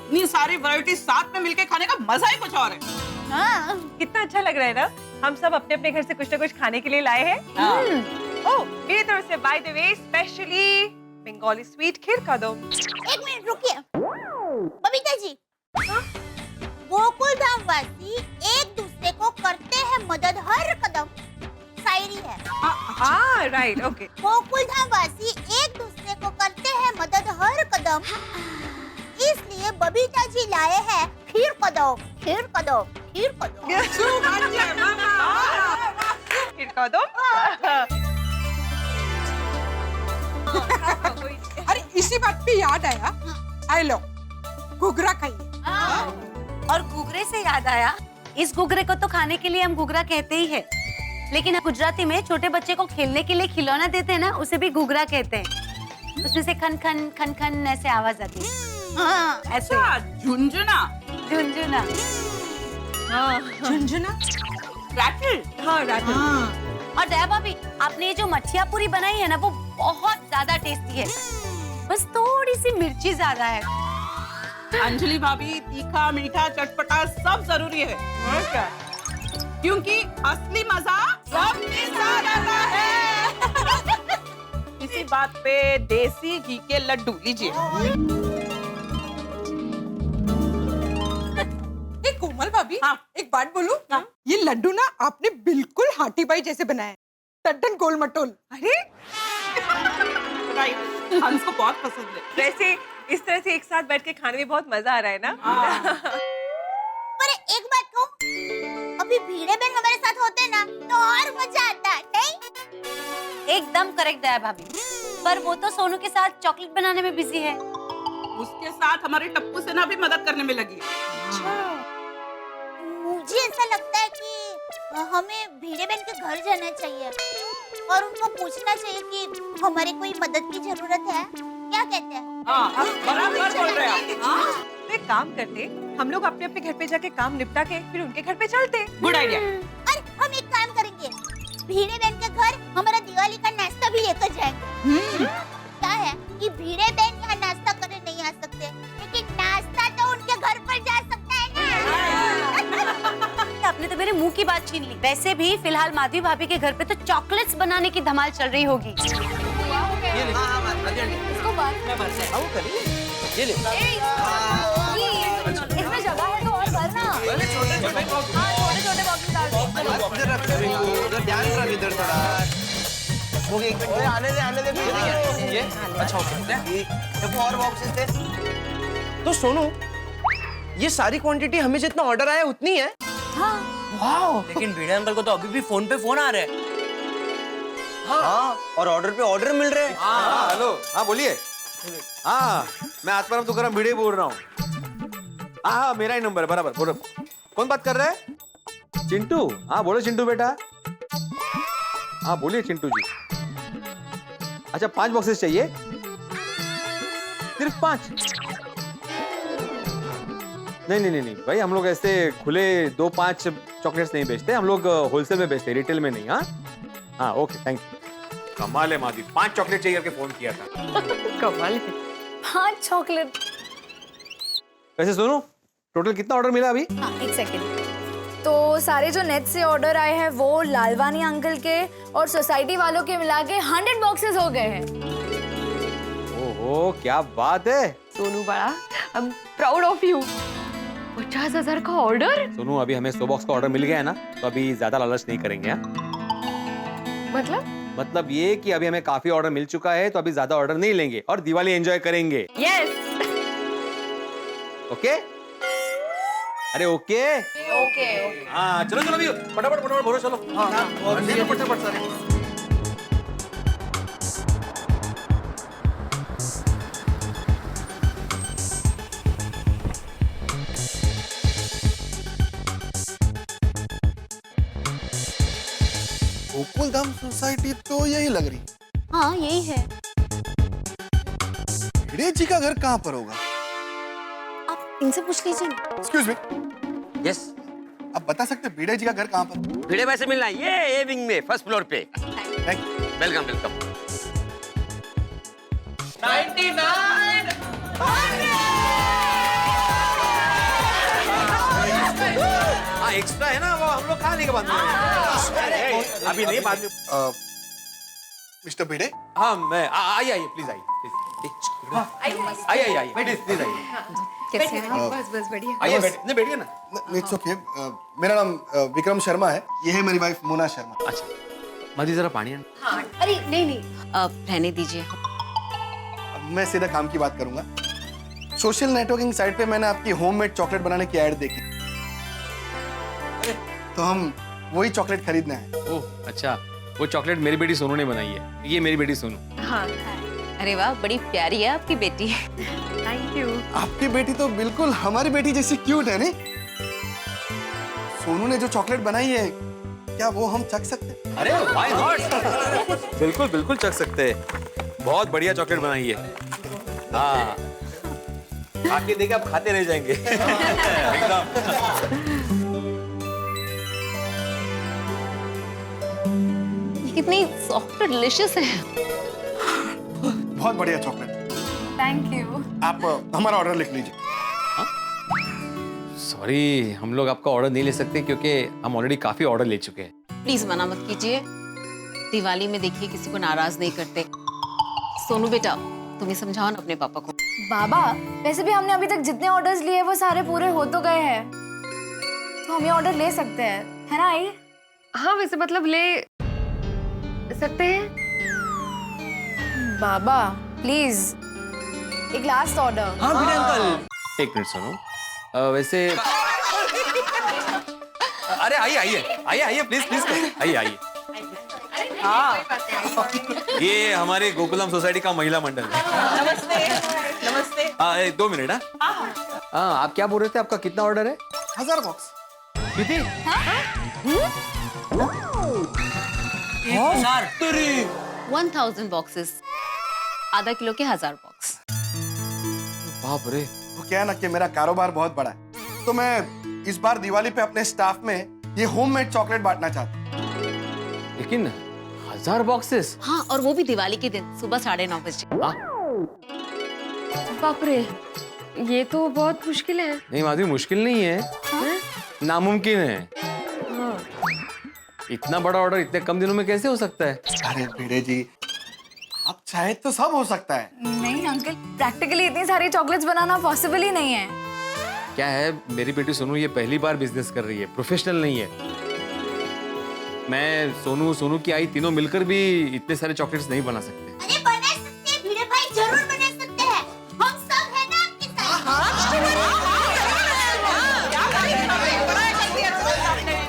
इतनी सारी वैरायटी साथ में मिलके खाने का मजा ही कुछ और है। हाँ, कितना अच्छा लग रहा है ना। हम सब अपने अपने घर से कुछ ना कुछ खाने के लिए लाए हैं। ओह, मेरी तरफ से by the way specially Bengali sweet खीर का दो। एक मिनट रुकिए बबीता जी। गोकुल धाम वासी एक दूसरे को करते हैं मदद हर कदम, शायरी है। हाँ राइट ओके। गोकुल धाम वासी एक दूसरे को करते हैं मदद हर कदम, इसलिए बबीता जी लाए हैं खीर कदम, खीर कदम, खीर कदम। खीर का दो। अरे इसी बात पे याद आया, आई लो घुघरा खाइए। और घुघरे से याद आया, इस घुघरे को तो खाने के लिए हम घुघरा कहते ही है, लेकिन गुजराती में छोटे बच्चे को खेलने के लिए खिलौना देते हैं ना, उसे भी घुघरा कहते हैं। उसमें से खन खन खन खन ऐसे आवाज आती है। हाँ, ऐसे झुंझुना। झुंझुना। हाँ, झुंझुना। रैटल। हाँ, रैटल। और दया भाभी, आपने ये जो मच्छिया पूरी बनाई है ना, वो बहुत ज्यादा टेस्टी है, बस थोड़ी सी मिर्ची ज्यादा है। अंजलि भाभी, तीखा मीठा चटपटा सब जरूरी है, क्या? क्योंकि असली मजा सबके साथ आता है। इसी बात पे देसी घी के लड्डू लीजिए। कोमल भाभी, हाँ, एक बात बोलूं? हाँ? ये लड्डू ना आपने बिल्कुल हाथी बाई जैसे बनाए, टट्टन गोल मटोल। अरे राइट, हंस को बहुत पसंद है। वैसे इस तरह से एक साथ बैठ के खाने में बहुत मजा आ रहा है ना। पर एक बात कहूं, अभी भीड़े बहन हमारे साथ होते ना तो और मजा आता, नहीं? एकदम करेक्ट दया भाभी, पर वो तो सोनू के साथ चॉकलेट बनाने में बिजी है। उसके साथ हमारे टप्पू सेना भी मदद करने में लगी। मुझे ऐसा लगता है कि हमें भीड़े बहन के घर जाना चाहिए और उनको पूछना चाहिए कि हमारे कोई मदद की जरूरत है, क्या कहते हैं? बराबर बोल रहे हैं। तो एक काम करते, हम लोग अपने अपने घर पे जाके काम निपटा के फिर उनके घर पे चलते। Good idea. अरे हम एक काम करेंगे, भीड़े बहन के घर हमारा दिवाली का नाश्ता भी लेकर जाएंगे। क्या है कि भीड़े बहन यहाँ नाश्ता करने नहीं आ सकते, लेकिन नाश्ता तो उनके घर पर जा सकता है ना। आपने तो मेरे मुंह की बात छीन ली। वैसे भी फिलहाल माधवी भाभी के घर पे तो चॉकलेट्स बनाने की धमाल चल रही होगी। ये ले। इसमें जगह है तो और भरना। छोटे-छोटे बॉक्स डाल दो। इधर रख इधर ध्यान रख इधर थोड़ा। हो गया, एक मिनट आने दे ये अच्छा हो सकता है। देखो और बॉक्सेस थे। तो सोनू, ये सारी क्वांटिटी हमें जितना ऑर्डर आया उतनी है? हाँ। वाओ, लेकिन भिड़े अंकल को तो अभी भी फोन पे फोन आ रहे हैं। हाँ, और ऑर्डर पे ऑर्डर मिल रहे हैं। हाँ हेलो, हाँ बोलिए। हाँ मैं आत्माराम तुकाराम भिड़े बोल रहा हूँ। हाँ मेरा ही नंबर बराबर। बोलो कौन बात कर रहा है? चिंटू? हाँ बोलो चिंटू बेटा। हाँ बोलिए चिंटू जी। अच्छा 5 बॉक्सेस चाहिए? सिर्फ 5? नहीं भाई, हम लोग ऐसे खुले 2-5 चॉकलेट्स नहीं बेचते, हम लोग होलसेल में बेचते, रिटेल में नहीं। हाँ ओके थैंक यू। कमाल है माधवी, 5 चॉकलेट चाहिए करके फोन किया था। कमाल है। 5 चॉकलेट। वैसे सुनो, टोटल कितना ऑर्डर मिला अभी? हाँ, एक सेकंड। तो सारे जो नेट से ऑर्डर आए हैं वो लालवानी अंकल के और सोसाइटी वालों के मिला के 100 बॉक्सेस हो गए हैं। ओहो क्या बात है सोनू बड़ा, I am proud of you. 50,000 का ऑर्डर? सोनू, अभी हमें 100 बॉक्स का ऑर्डर मिल गया है ना, तो अभी ज्यादा लालच नहीं करेंगे। मतलब ये कि अभी हमें काफी ऑर्डर मिल चुका है, तो अभी ज्यादा ऑर्डर नहीं लेंगे और दिवाली एंजॉय करेंगे। यस। ओके अरे ओके ओके हाँ चलो चलो भैया फटाफट फटाफट भरो चलो हाँ फटाफट सारे गोकुलधाम सोसाइटी तो यही लग रही। हाँ यही है। भिड़े जी का घर कहाँ पर होगा? आप इनसे पूछ लीजिए ना। Excuse me. यस आप बता सकते हैं भिड़े जी का घर कहाँ पर? भिड़े भाई से मिलना है ये विंग में फर्स्ट फ्लोर पे। Thank you. Welcome welcome. 99 हाँ एक्स्ट्रा है ना वो हम लोग खा लेंगे बाद में अभी नहीं बाद में मिस्टर भिड़े। हाँ मैं आइए आइए प्लीज आइए आइए आइए प्लीज आइए कैसे हैं आप? बस बस बढ़िया। आइए बैठिए ना। It's okay. मेरा नाम विक्रम शर्मा है। ये है मेरी वाइफ मोना शर्मा। अच्छा मजी जरा पानी हाँ अरे नहीं नहीं रहने दीजिए। अब मैं सीधा काम की बात करूंगा। सोशल नेटवर्किंग साइट पे मैंने आपकी होममेड चॉकलेट बनाने की ऐड देखी, तो हम वही चॉकलेट खरीदना है। ओह अच्छा वो चॉकलेट मेरी बेटी सोनू ने बनाई है। ये मेरी बेटी सोनू। हाँ अरे वाह बड़ी प्यारी है आपकी बेटी। Thank you. आपकी बेटी तो बिल्कुल हमारी बेटी जैसी क्यूट है नहीं? सोनू ने जो चॉकलेट बनाई है क्या वो हम चख सकते हैं? अरे व्हाई नॉट बिल्कुल बिल्कुल चख सकते हैं। बहुत बढ़िया चॉकलेट बनाई है। हाँ आके देखे आप खाते रह जाएंगे एकदम। कितनी सॉफ्ट और डिलीशियस है। बहुत बढ़िया चॉकलेट। Thank you. आप हमारा ऑर्डर लिख लीजिए। सॉरी हम लोग आपका ऑर्डर नहीं ले सकते क्योंकि हम ऑलरेडी काफी ऑर्डर ले चुके हैं। प्लीज मना मत कीजिए। दिवाली में देखिए किसी को नाराज नहीं करते। सोनू बेटा तुम्हें समझाओ ना अपने पापा को। बाबा वैसे भी हमने अभी तक जितने ऑर्डर्स लिए वो सारे पूरे हो तो गए हैं, तो हम ये ऑर्डर ले सकते हैं, है ना? आई हाँ वैसे मतलब ले सकते हैं। बाबा प्लीज एक लास्ट ऑर्डर। हाँ भिड़े अंकल एक मिनट सुनो। वैसे अरे आइए आइए आइए आइए प्लीज प्लीज आइए आइए। ये हमारे गोकुलम सोसाइटी का महिला मंडल है। नमस्ते नमस्ते। 2 मिनट। हाँ आप क्या बोल रहे थे? आपका कितना ऑर्डर है? 1000 बॉक्स। कितनी? 1000 बॉक्सेस। आधा किलो के 1000 बॉक्स। बाप रे। वो क्या है ना कि मेरा कारोबार बहुत बड़ा है, तो मैं इस बार दिवाली पे अपने स्टाफ में ये होममेड चॉकलेट बांटना चाहता हूँ। लेकिन 1000 बॉक्सेस? हाँ और वो भी दिवाली के दिन सुबह 9:30 बजे। बाप रे ये तो बहुत मुश्किल है। नहीं माधवी मुश्किल नहीं है। हाँ? नामुमकिन है। हाँ। इतना बड़ा ऑर्डर इतने कम दिनों में कैसे हो सकता है? अरे भिड़े जी आप चाहे तो सब हो सकता है। नहीं अंकल प्रैक्टिकली इतनी सारी चॉकलेट्स बनाना पॉसिबल ही नहीं है। क्या है मेरी बेटी सोनू ये पहली बार बिजनेस कर रही है, प्रोफेशनल नहीं है। मैं सोनू की आई तीनों मिलकर भी इतने सारे चॉकलेट्स नहीं बना सकते। अरे बना सकते हैं भिड़े भाई, जरूर बना सकते हैं। हम सब है ना आपके साथ।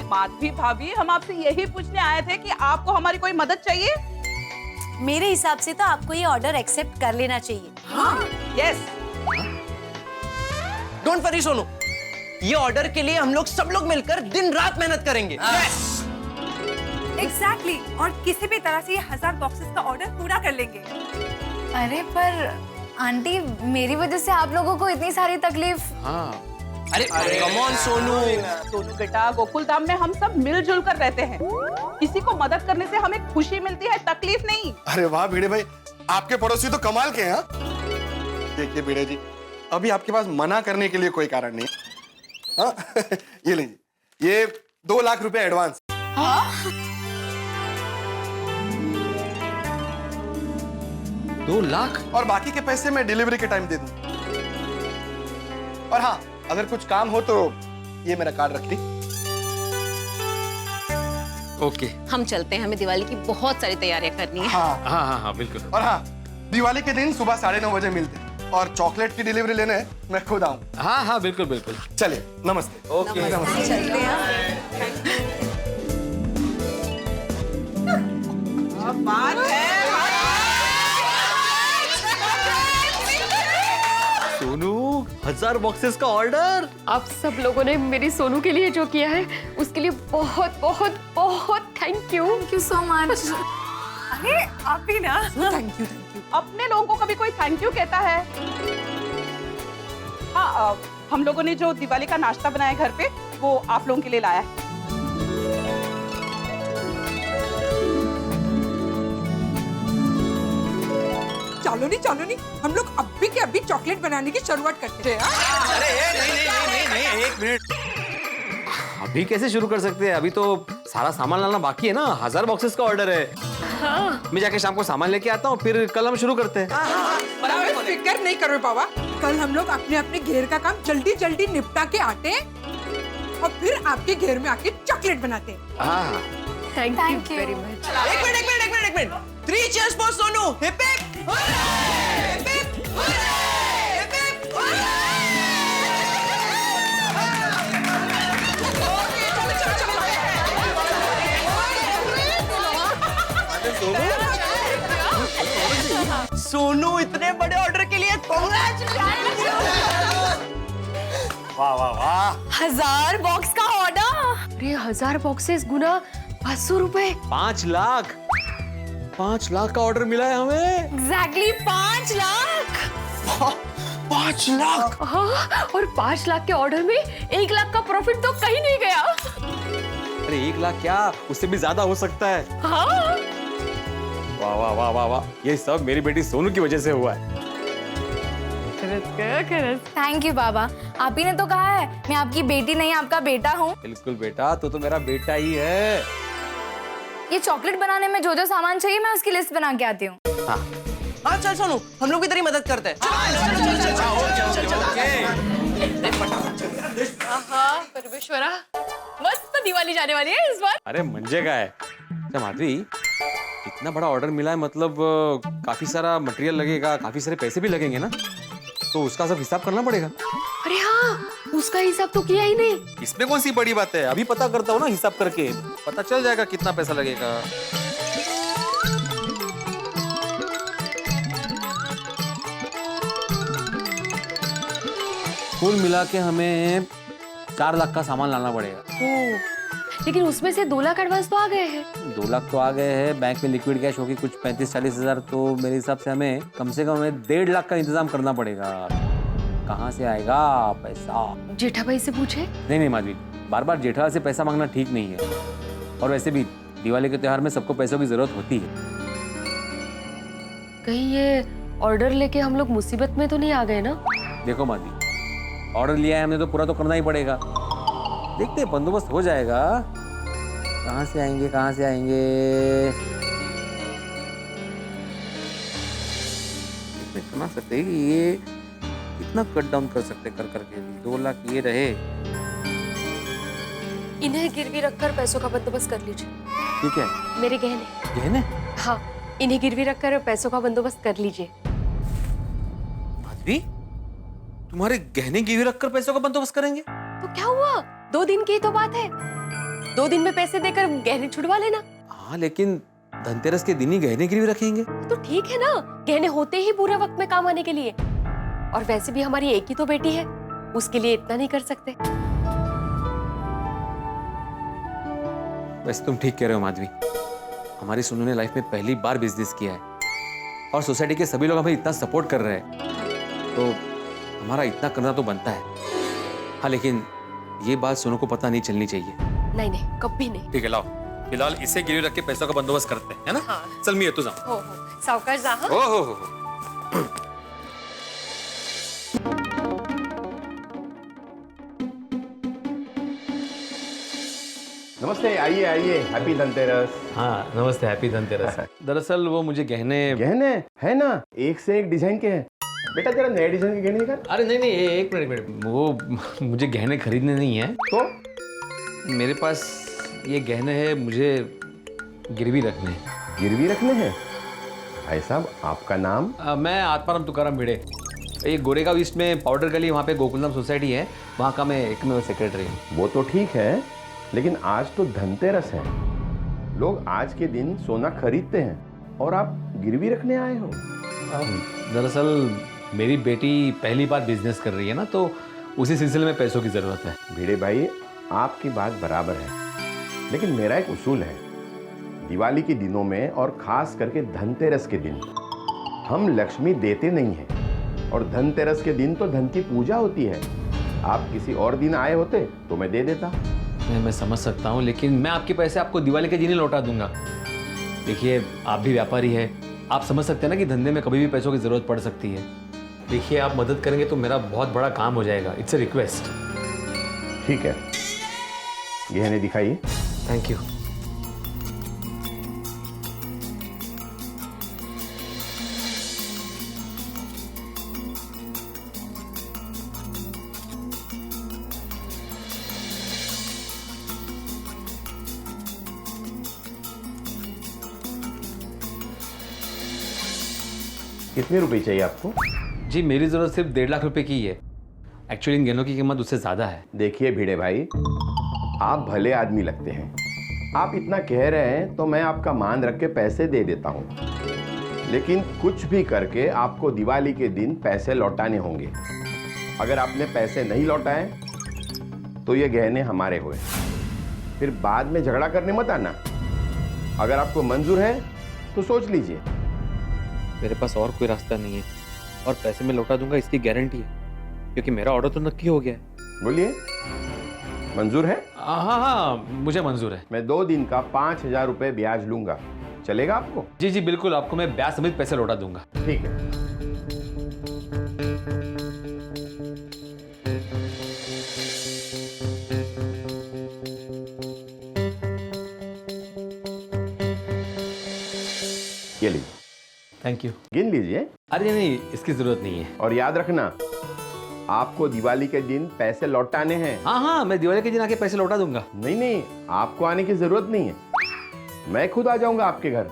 माधवी भाभी हम आपसे यही पूछने आए थे कि आपको हमारी कोई मदद चाहिए? मेरे हिसाब से तो आपको ये ऑर्डर एक्सेप्ट कर लेना चाहिए। यस। डोंट वरी सोनू, ये ऑर्डर के लिए हम लोग सब लोग मिलकर दिन रात मेहनत करेंगे। एग्जैक्टली और किसी भी तरह से ये 1000 बॉक्सेस का ऑर्डर पूरा कर लेंगे। अरे पर आंटी मेरी वजह से आप लोगों को इतनी सारी तकलीफ। हाँ अरे कम ऑन सोनू। सोनू बेटा गोकुलधाम में हम सब मिलजुल कर रहते हैं। किसी को मदद करने से हमें खुशी मिलती है, तकलीफ नहीं। अरे वाह भिड़े भाई आपके पड़ोसी तो कमाल के हैं। देखिए भिड़े जी अभी आपके पास मना करने के लिए कोई कारण नहीं है। हाँ? ये लीजिए, ये 2 लाख रुपए एडवांस। हाँ? 2 लाख? और बाकी के पैसे मैं डिलीवरी के टाइम दे दूं। और हाँ अगर कुछ काम हो तो ये मेरा कार्ड रख ली। ओके हम चलते हैं, हमें दिवाली की बहुत सारी तैयारियां करनी है। हाँ हाँ हाँ हाँ बिल्कुल। और हाँ दिवाली के दिन सुबह 9:30 बजे मिलते हैं। और चॉकलेट की डिलीवरी लेने मैं खुद आऊँ। हाँ हाँ बिल्कुल बिल्कुल। चलिए, नमस्ते। ओके नमस्ते। चलते हैं। बात है सोनू, 1000 बॉक्सेस का ऑर्डर। आप सब लोगों ने मेरी सोनू के लिए जो किया है उसके लिए बहुत बहुत बहुत thank you. Thank you so much. अरे आप भी ना। Thank you. अपने लोगों को कभी कोई थैंक यू कहता है? हाँ, हम लोगों ने जो दिवाली का नाश्ता बनाया घर पे वो आप लोगों के लिए लाया है। चलो नहीं, हम लोग अभी के अभी चॉकलेट बनाने की शुरुआत करते हैं। अरे नहीं, 1 मिनट। अभी कैसे शुरू कर सकते हैं? अभी तो सारा सामान लाना बाकी है ना। 1000 बॉक्सेस का ऑर्डर है। हाँ। मैं जाके शाम को सामान लेके आता हूँ, फिर कल हम शुरू करते हैं। फिक्र नहीं करो बाबा, कल हम लोग अपने अपने घेर का काम जल्दी जल्दी निपटा के आते हैं और फिर आपके घेर में आके चॉकलेट बनाते हैं। Thank you very much. एक minute. 3 cheers for Sonu. Hip hip hip hip hip hip. Sonu, इतने बड़े ऑर्डर के लिए वाह वाह वाह। 1000 बॉक्स का ऑर्डर। अरे 1000 बॉक्सेस गुना 500 रुपए। 5 लाख। 5 लाख का ऑर्डर मिला है हमें। एग्जैक्टली 5 लाख। 5 लाख। हाँ, और 5 लाख के ऑर्डर में 1 लाख का प्रॉफिट तो कहीं नहीं गया। अरे 1 लाख क्या, उससे भी ज्यादा हो सकता है। हाँ। वाह वाह वाह वाह वाह, ये सब मेरी बेटी सोनू की वजह से हुआ है। थैंक यू बाबा, आप ही ने तो कहा है मैं आपकी बेटी नहीं आपका बेटा हूँ। बिल्कुल बेटा, तो मेरा बेटा ही है। ये चॉकलेट बनाने में जो जो सामान चाहिए मैं उसकी लिस्ट बना के आती हूँ। हाँ चल सोनू, हम लोग भी तेरी मदद करते हैं। परमेश्वरा, मस्त दिवाली जाने वाली है इस बार। अरे मंजे का है। अच्छा माधवी, इतना बड़ा ऑर्डर मिला है, मतलब काफी सारा मटेरियल लगेगा, काफी सारे पैसे भी लगेंगे ना, तो उसका सब हिसाब करना पड़ेगा। अरे हाँ, उसका हिसाब तो किया ही नहीं। इसमें कौन सी बड़ी बात है, अभी पता करता हूँ ना, हिसाब करके पता चल जाएगा कितना पैसा लगेगा। कुल मिला के हमें 4 लाख का सामान लाना पड़ेगा। लेकिन उसमें से 2 लाख एडवांस तो आ गए हैं। 2 लाख तो आ गए हैं, बैंक में लिक्विड कैश होगी कुछ 35-40 हजार, तो मेरे हिसाब से हमें कम से कम 1.5 लाख का इंतजाम करना पड़ेगा। कहाँ से आएगा पैसा? जेठा भाई से पूछे। नहीं माधवी, बार बार जेठा से पैसा मांगना ठीक नहीं है, और वैसे भी दिवाली के त्योहार में सबको पैसों की जरूरत होती है। कहीं ये ऑर्डर लेके हम लोग मुसीबत में तो नहीं आ गए ना? देखो माधवी, ऑर्डर लिया है हमने तो पूरा तो करना ही पड़ेगा। देखते हैं, बंदोबस्त हो जाएगा। कहाँ से आएंगे इतना सकते हैं कि ये कितना कट डाउन कर सकते कर करके। 2 लाख ये रहे। इन्हें गिरवी रखकर पैसों का बंदोबस्त कर लीजिए। ठीक है। मेरे गहने। गहने? हाँ, इन्हें गिरवी रखकर पैसों का बंदोबस्त कर लीजिए। माधवी, तुम्हारे गहने गिरवी रखकर पैसों का बंदोबस्त करेंगे? तो क्या हुआ, 2 दिन की तो बात है। 2 दिन में पैसे देकर गहने छुड़वा लेना। हाँ, लेकिन धनतेरस के दिन ही गहने गिरवी रखेंगे तो ठीक है ना, गहने होते ही पूरे वक्त में काम आने के लिए। और वैसे भी हमारी एक ही तो बेटी है, उसके लिए इतना नहीं कर सकते। वैसे तुम ठीक कह रहे हो माधवी, हमारी सोनू ने लाइफ में पहली बार बिजनेस किया है, और सोसाइटी के सभी लोग हमें इतना सपोर्ट कर रहे हैं, तो हमारा इतना करना तो बनता है। हाँ, लेकिन ये बात सोनू को पता नहीं चलनी चाहिए। नहीं, कभी नहीं। ठीक है, लाओ फिलहाल इसे गिरवी रख के पैसों का बंदोबस्त करते हैं, है ना? हाँ। चल मिया, तू जा। हो सावकाश जा। हाँ? हो। नमस्ते, आइए, हैप्पी धनतेरस। हाँ नमस्ते, हैप्पी धनतेरस। दरअसल वो मुझे गहने है ना, एक से एक डिजाइन के हैं। बेटा तेरा नए डिजाइन के गहने निकाल। अरे नहीं, एक मिनट, वो मुझे गहने खरीदने नहीं है, तो मेरे पास ये गहने हैं, मुझे गिरवी रखने हैं। गिरवी रखने हैं? भाई साहब, आपका नाम? मैं आत्माराम तुकाराम भिड़े। ये गोरेगांव ईस्ट में पाउडर गली, वहाँ पे गोकुलधाम सोसाइटी है, वहाँ का मैं एकमेव सेक्रेटरी हूँ। वो तो ठीक है, लेकिन आज तो धनतेरस है, लोग आज के दिन सोना खरीदते हैं और आप गिरवी रखने आए हो। दरअसल मेरी बेटी पहली बार बिजनेस कर रही है ना, तो उसी सिलसिले में पैसों की ज़रूरत है। भिड़े भाई, आपकी बात बराबर है, लेकिन मेरा एक उसूल है, दिवाली के दिनों में और खास करके धनतेरस के दिन हम लक्ष्मी देते नहीं हैं, और धनतेरस के दिन तो धन की पूजा होती है। आप किसी और दिन आए होते तो मैं दे देता। मैं समझ सकता हूँ, लेकिन मैं आपके पैसे आपको दिवाली के दिन ही लौटा दूंगा। देखिए, आप भी व्यापारी है, आप समझ सकते हैं ना कि धंधे में कभी भी पैसों की ज़रूरत पड़ सकती है। देखिए, आप मदद करेंगे तो मेरा बहुत बड़ा काम हो जाएगा। It's a request. ठीक है, गहने दिखाइए। Thank you. कितने रुपए चाहिए आपको? जी, मेरी ज़रूरत सिर्फ 1.5 लाख रुपए की है। एक्चुअली इन गहनों की कीमत उससे ज़्यादा है। देखिए भिड़े भाई, आप भले आदमी लगते हैं, आप इतना कह रहे हैं तो मैं आपका मान रख के पैसे दे देता हूँ, लेकिन कुछ भी करके आपको दिवाली के दिन पैसे लौटाने होंगे। अगर आपने पैसे नहीं लौटाए तो ये गहने हमारे हुए, फिर बाद में झगड़ा करने मत आना। अगर आपको मंजूर है तो सोच लीजिए। मेरे पास और कोई रास्ता नहीं है, और पैसे मैं लौटा दूंगा इसकी गारंटी है, क्योंकि मेरा ऑर्डर तो नक्की हो गया है। बोलिए, मंजूर है? हाँ, मुझे मंजूर है। मैं 2 दिन का 5,000 रुपए ब्याज लूंगा, चलेगा आपको? जी जी बिल्कुल, आपको मैं ब्याज समेत पैसे लौटा दूंगा। ठीक है। ये लीजिए। Thank you. गिन लीजिए। अरे नहीं, इसकी जरूरत नहीं है। और याद रखना, आपको दिवाली के दिन पैसे लौटाने हैं। हाँ, मैं दिवाली के दिन आके पैसे लौटा दूंगा। नहीं, आपको आने की जरूरत नहीं है, मैं खुद आ जाऊंगा आपके घर।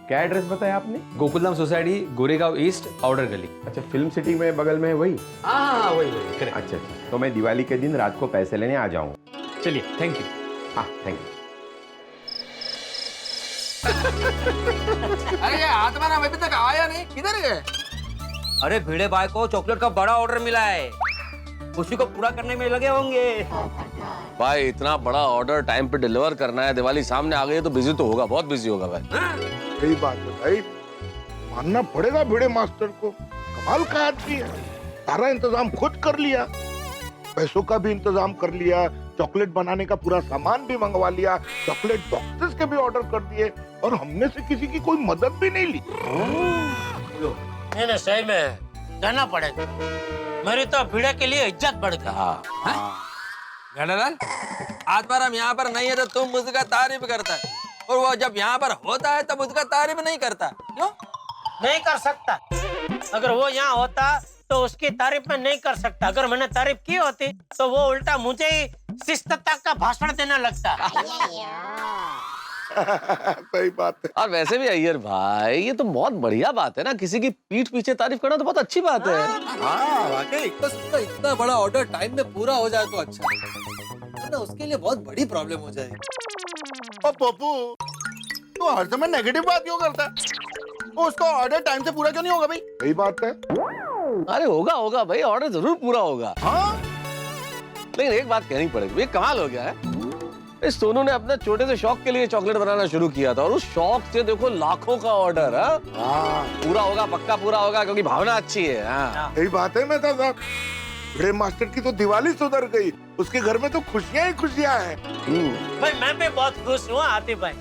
क्या एड्रेस बताया आपने? Gokuldham society, Goregaon east, powder गली। अच्छा, फिल्म सिटी में बगल में है वही? हाँ, वही। अच्छा, तो मैं दिवाली के दिन रात को पैसे लेने आ जाऊंगा। चलिए, थैंक यू। हाँ, थैंक यू। अरे ये आत्मा अभी तक आया नहीं, किधर है? अरे भिड़े भाई को चॉकलेट का बड़ा ऑर्डर मिला है, उसी को पूरा करने में लगे होंगे। भाई, इतना बड़ा ऑर्डर टाइम पे डिलीवर करना है, दिवाली सामने आ गई है तो बिजी तो होगा, बहुत बिजी होगा भाई। सही बात है भाई, मानना पड़ेगा भिड़े मास्टर को, कमाल का आदमी है। सारा इंतजाम खुद कर लिया, पैसों का भी इंतजाम कर लिया, चॉकलेट बनाने का पूरा सामान भी मंगवा लिया, चॉकलेट बॉक्सेस के भी ऑर्डर कर दिए, और हमने से किसी की कोई मदद भी नहीं ली। नहीं, सही में कहना पड़ेगा, मेरी तो भिड़े के लिए इज्जत बढ़ गई। गणलाल, आज बार हम यहाँ पर नहीं है तो तुम उसका तारीफ करता है, और वो जब यहाँ पर होता है तब उसका तारीफ नहीं करता, क्यों? नहीं कर सकता। अगर वो यहाँ होता तो उसकी तारीफ मैं नहीं कर सकता। अगर मैंने तारीफ की होती तो वो उल्टा मुझे ही शिस्तता का भाषण देने लगता। सही बात है। और वैसे भी अय्यर भाई, ये तो बहुत बढ़िया बात है ना, किसी की पीठ पीछे तारीफ करना तो बहुत अच्छी बात है। हाँ, वाकई इतना बड़ा ऑर्डर टाइम में पूरा हो जाए तो अच्छा है ना, उसके लिए बहुत बड़ी प्रॉब्लम हो जाएगी। ओ पप्पू, तू हर समय नेगेटिव बात क्यों करता है? उसका ऑर्डर टाइम से पूरा क्यों नहीं होगा भाई? सही बात है। अरे होगा भाई, ऑर्डर जरूर पूरा होगा। हाँ? लेकिन एक बात कहनी पड़ेगी, ये कमाल हो गया है। इस सोनू ने अपने छोटे से शौक के लिए चॉकलेट बनाना शुरू किया था, और उस शौक से देखो लाखों का ऑर्डर है। पूरा होगा, पक्का पूरा होगा, क्योंकि भावना अच्छी है। सही बात है मेहता साहब, भिड़े मास्टर की तो दिवाली सुधर गई, उसके घर में तो खुशियां ही खुशियां हैं। भाई मैं भी बहुत खुश हूँ आतिफ भाई।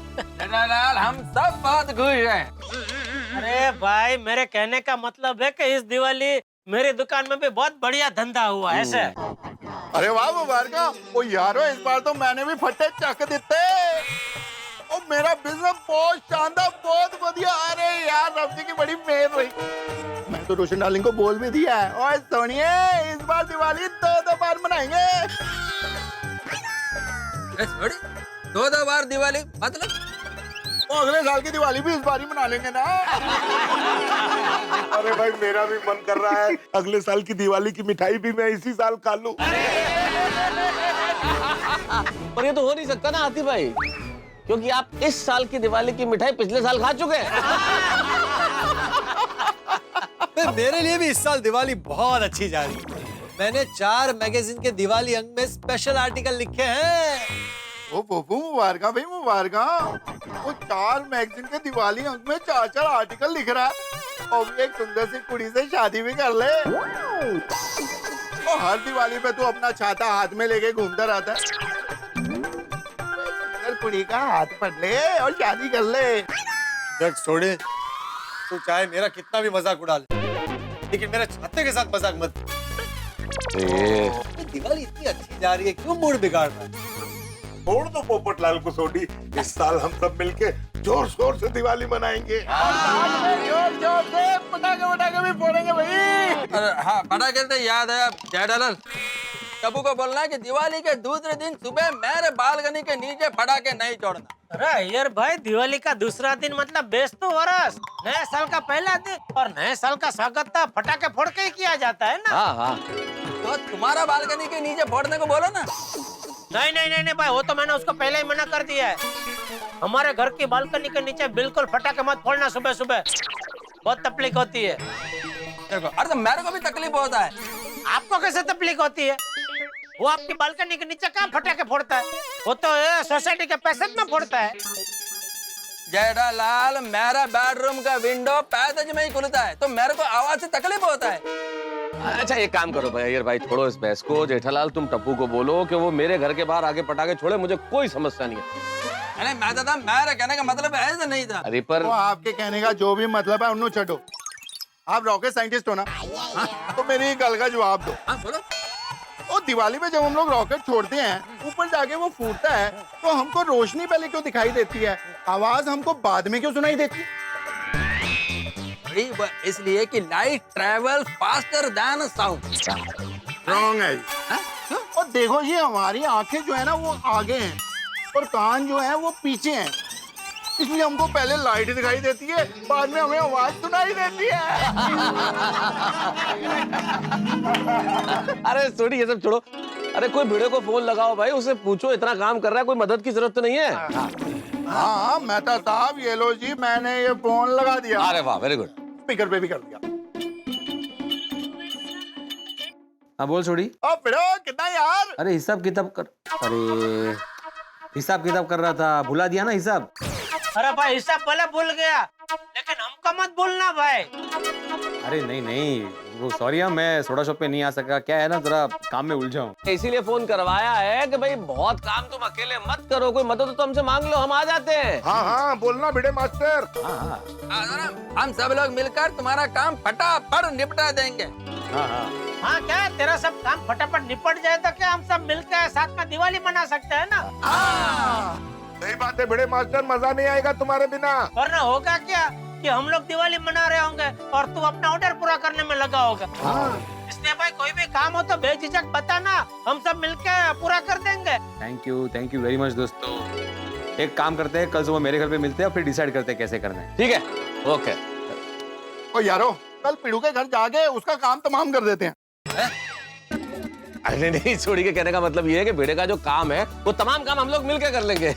हम सब बहुत खुश हैं। अरे भाई, मेरे कहने का मतलब है कि इस दिवाली मेरी दुकान में भी बहुत बढ़िया धंधा हुआ है ऐसे। अरे वाह मुबारका, ओ यारो, इस बार तो मैंने भी फट्टे चक देते। ओ मेरा बिजनेस बहुत शानदार, बहुत बढ़िया। अरे यार, रब्बी की बड़ी मेहर रही। मैं तो रोशन डार्लिंग को बोल भी दिया है, और सोनिए इस बार दिवाली 2 बार मनाएंगे। 2 बार दिवाली मतलब? वो अगले साल की दिवाली भी इस बार ही मना लेंगे ना। अरे भाई मेरा भी मन कर रहा है अगले साल की दिवाली की मिठाई भी मैं इसी साल खा लूं। पर ये तो हो नहीं सकता ना आतिफ भाई, क्योंकि आप इस साल की दिवाली की मिठाई पिछले साल खा चुके हैं। मेरे लिए भी इस साल दिवाली बहुत अच्छी जा रही है। मैंने 4 मैगजीन के दिवाली अंक में स्पेशल आर्टिकल लिखे हैं। ओ पप्पू मुबारक भाई मुबारक। वो 4 मैगजीन के दिवाली अंक में 4 आर्टिकल लिख रहा है और एक सुंदर सी कुड़ी से शादी भी कर ले। और हर दिवाली पे तू अपना छाता हाथ में लेके घूमता रहता है। कुड़ी का हाथ पकड़ ले और शादी कर ले। जग छोड़े, तू चाहे मेरा कितना भी मजाक उड़ा ले, लेकिन मेरे छाते के साथ मजाक मत। दिवाली इतनी अच्छी जा रही है, क्यों मूड बिगाड़ रहा है? छोड़ दो पोपटलाल को सोडी, इस साल हम सब मिलके जोर शोर से दिवाली मनाएंगे। जोर जोर से पटाखे भी फोड़ेंगे भाई। अरे हाँ, पटाखे से याद है, जय डालर टप्पू को बोलना है कि दिवाली के दूसरे दिन सुबह मेरे बालकनी के नीचे पटाखे नहीं छोड़ना। अरे यार भाई, दिवाली का दूसरा दिन मतलब बेस्तु वरस, नए साल का पहला दिन, और नए साल का स्वागत तो फटाके फोड़ के ही किया जाता है ना। हाँ हाँ, तो तुम्हारा बालकनी के नीचे फोड़ने को बोलो ना। नहीं नहीं नहीं नहीं भाई, वो तो मैंने उसको पहले ही मना कर दिया है। हमारे घर की बालकनी के नीचे बिल्कुल फटाके मत फोड़ना सुबह सुबह, बहुत तकलीफ होती है। देखो, अरे तो मेरे को भी तकलीफ होता है। आपको कैसे तकलीफ होती है? वो आपकी बालकनी के नीचे कहाँ फटाके फोड़ता है? वो तो सोसाइटी के पैसे में फोड़ता है। जेठालाल, मेरा बेडरूम का विंडो पैसेज में ही खुलता है, तो मेरे को आवाज से तकलीफ होता है। अच्छा एक काम करो भाई, अय्यर भाई छोड़ो इस बहस को। जेठालाल तुम टप्पू को बोलो कि वो मेरे घर के बाहर आगे पटाखे छोड़े, मुझे कोई समस्या नहीं है। अरे मैं दादा, मेरा कहने का मतलब ऐसा नहीं था। अरे पर आपके कहने का जो भी मतलब है उन्हें छोड़ो। आप रॉकेट साइंटिस्ट हो ना, तो मेरी गल का जवाब दो। बोलो। और दिवाली में जब हम लोग रॉकेट छोड़ते हैं, ऊपर जाके वो फूटता है, तो हमको रोशनी पहले क्यों दिखाई देती है, आवाज हमको बाद में क्यों सुनाई देती है? इसलिए कि light travel faster than sound. Wrong है। और देखो ये हमारी आंखें जो है ना वो आगे हैं और कान जो है वो पीछे हैं, इसलिए हमको पहले लाइट दिखाई देती है, बाद में हमें आवाज सुनाई देती है। अरे सोडी ये सब छोड़ो। अरे कोई भिड़े को फोन लगाओ भाई, उसे पूछो इतना काम कर रहा है, कोई मदद की जरूरत तो नहीं है। हाँ मेहता साहब, ये लो जी, मैंने ये फोन लगा दिया। अरे वाह, वेरी गुड। स्पीकर पे भी कर दिया। हाँ बोल छोड़ी। कितना यार? अरे हिसाब किताब कर, अरे हिसाब किताब कर रहा था, भुला दिया ना हिसाब। अरे भाई, हिसाब भले भूल गया, लेकिन हमको मत भूलना भाई। अरे नहीं नहीं, वो सॉरी, मैं सोडा शॉप पे नहीं आ सका, क्या है ना जरा काम में उलझा हूँ। इसीलिए फोन करवाया है कि भाई बहुत काम तुम अकेले मत करो, कोई मदद तो हमसे मांग लो, हम आ जाते हैं। हाँ हाँ बोलना भिड़े मास्टर। हाँ हम सब लोग मिलकर तुम्हारा काम फटाफट निपटा देंगे। हाँ क्या तेरा सब काम फटाफट निपट जाए तो क्या हम सब मिलकर साथ में दिवाली मना सकते हैं ना? सही बात है भिड़े मास्टर, मजा नहीं आएगा तुम्हारे बिना। वरना होगा क्या कि हम लोग दिवाली मना रहे होंगे और तू अपना ऑर्डर पूरा करने में लगा होगा। इसलिए भाई कोई भी काम हो तो बेझिझक बताना, हम सब मिलकर पूरा कर देंगे। थैंक यू वेरी मच दोस्तों। एक काम करते हैं, कल सुबह मेरे घर पे मिलते हैं और फिर डिसाइड करते हैं कैसे करना है। ठीक है, ओके। ओ यारो, कल पिड़ू के घर जाके उसका काम तमाम कर देते हैं। अरे नहीं, छोड़ी के कहने का मतलब ये है कि भिड़े का जो काम है वो तमाम काम हम लोग मिलकर कर लेंगे।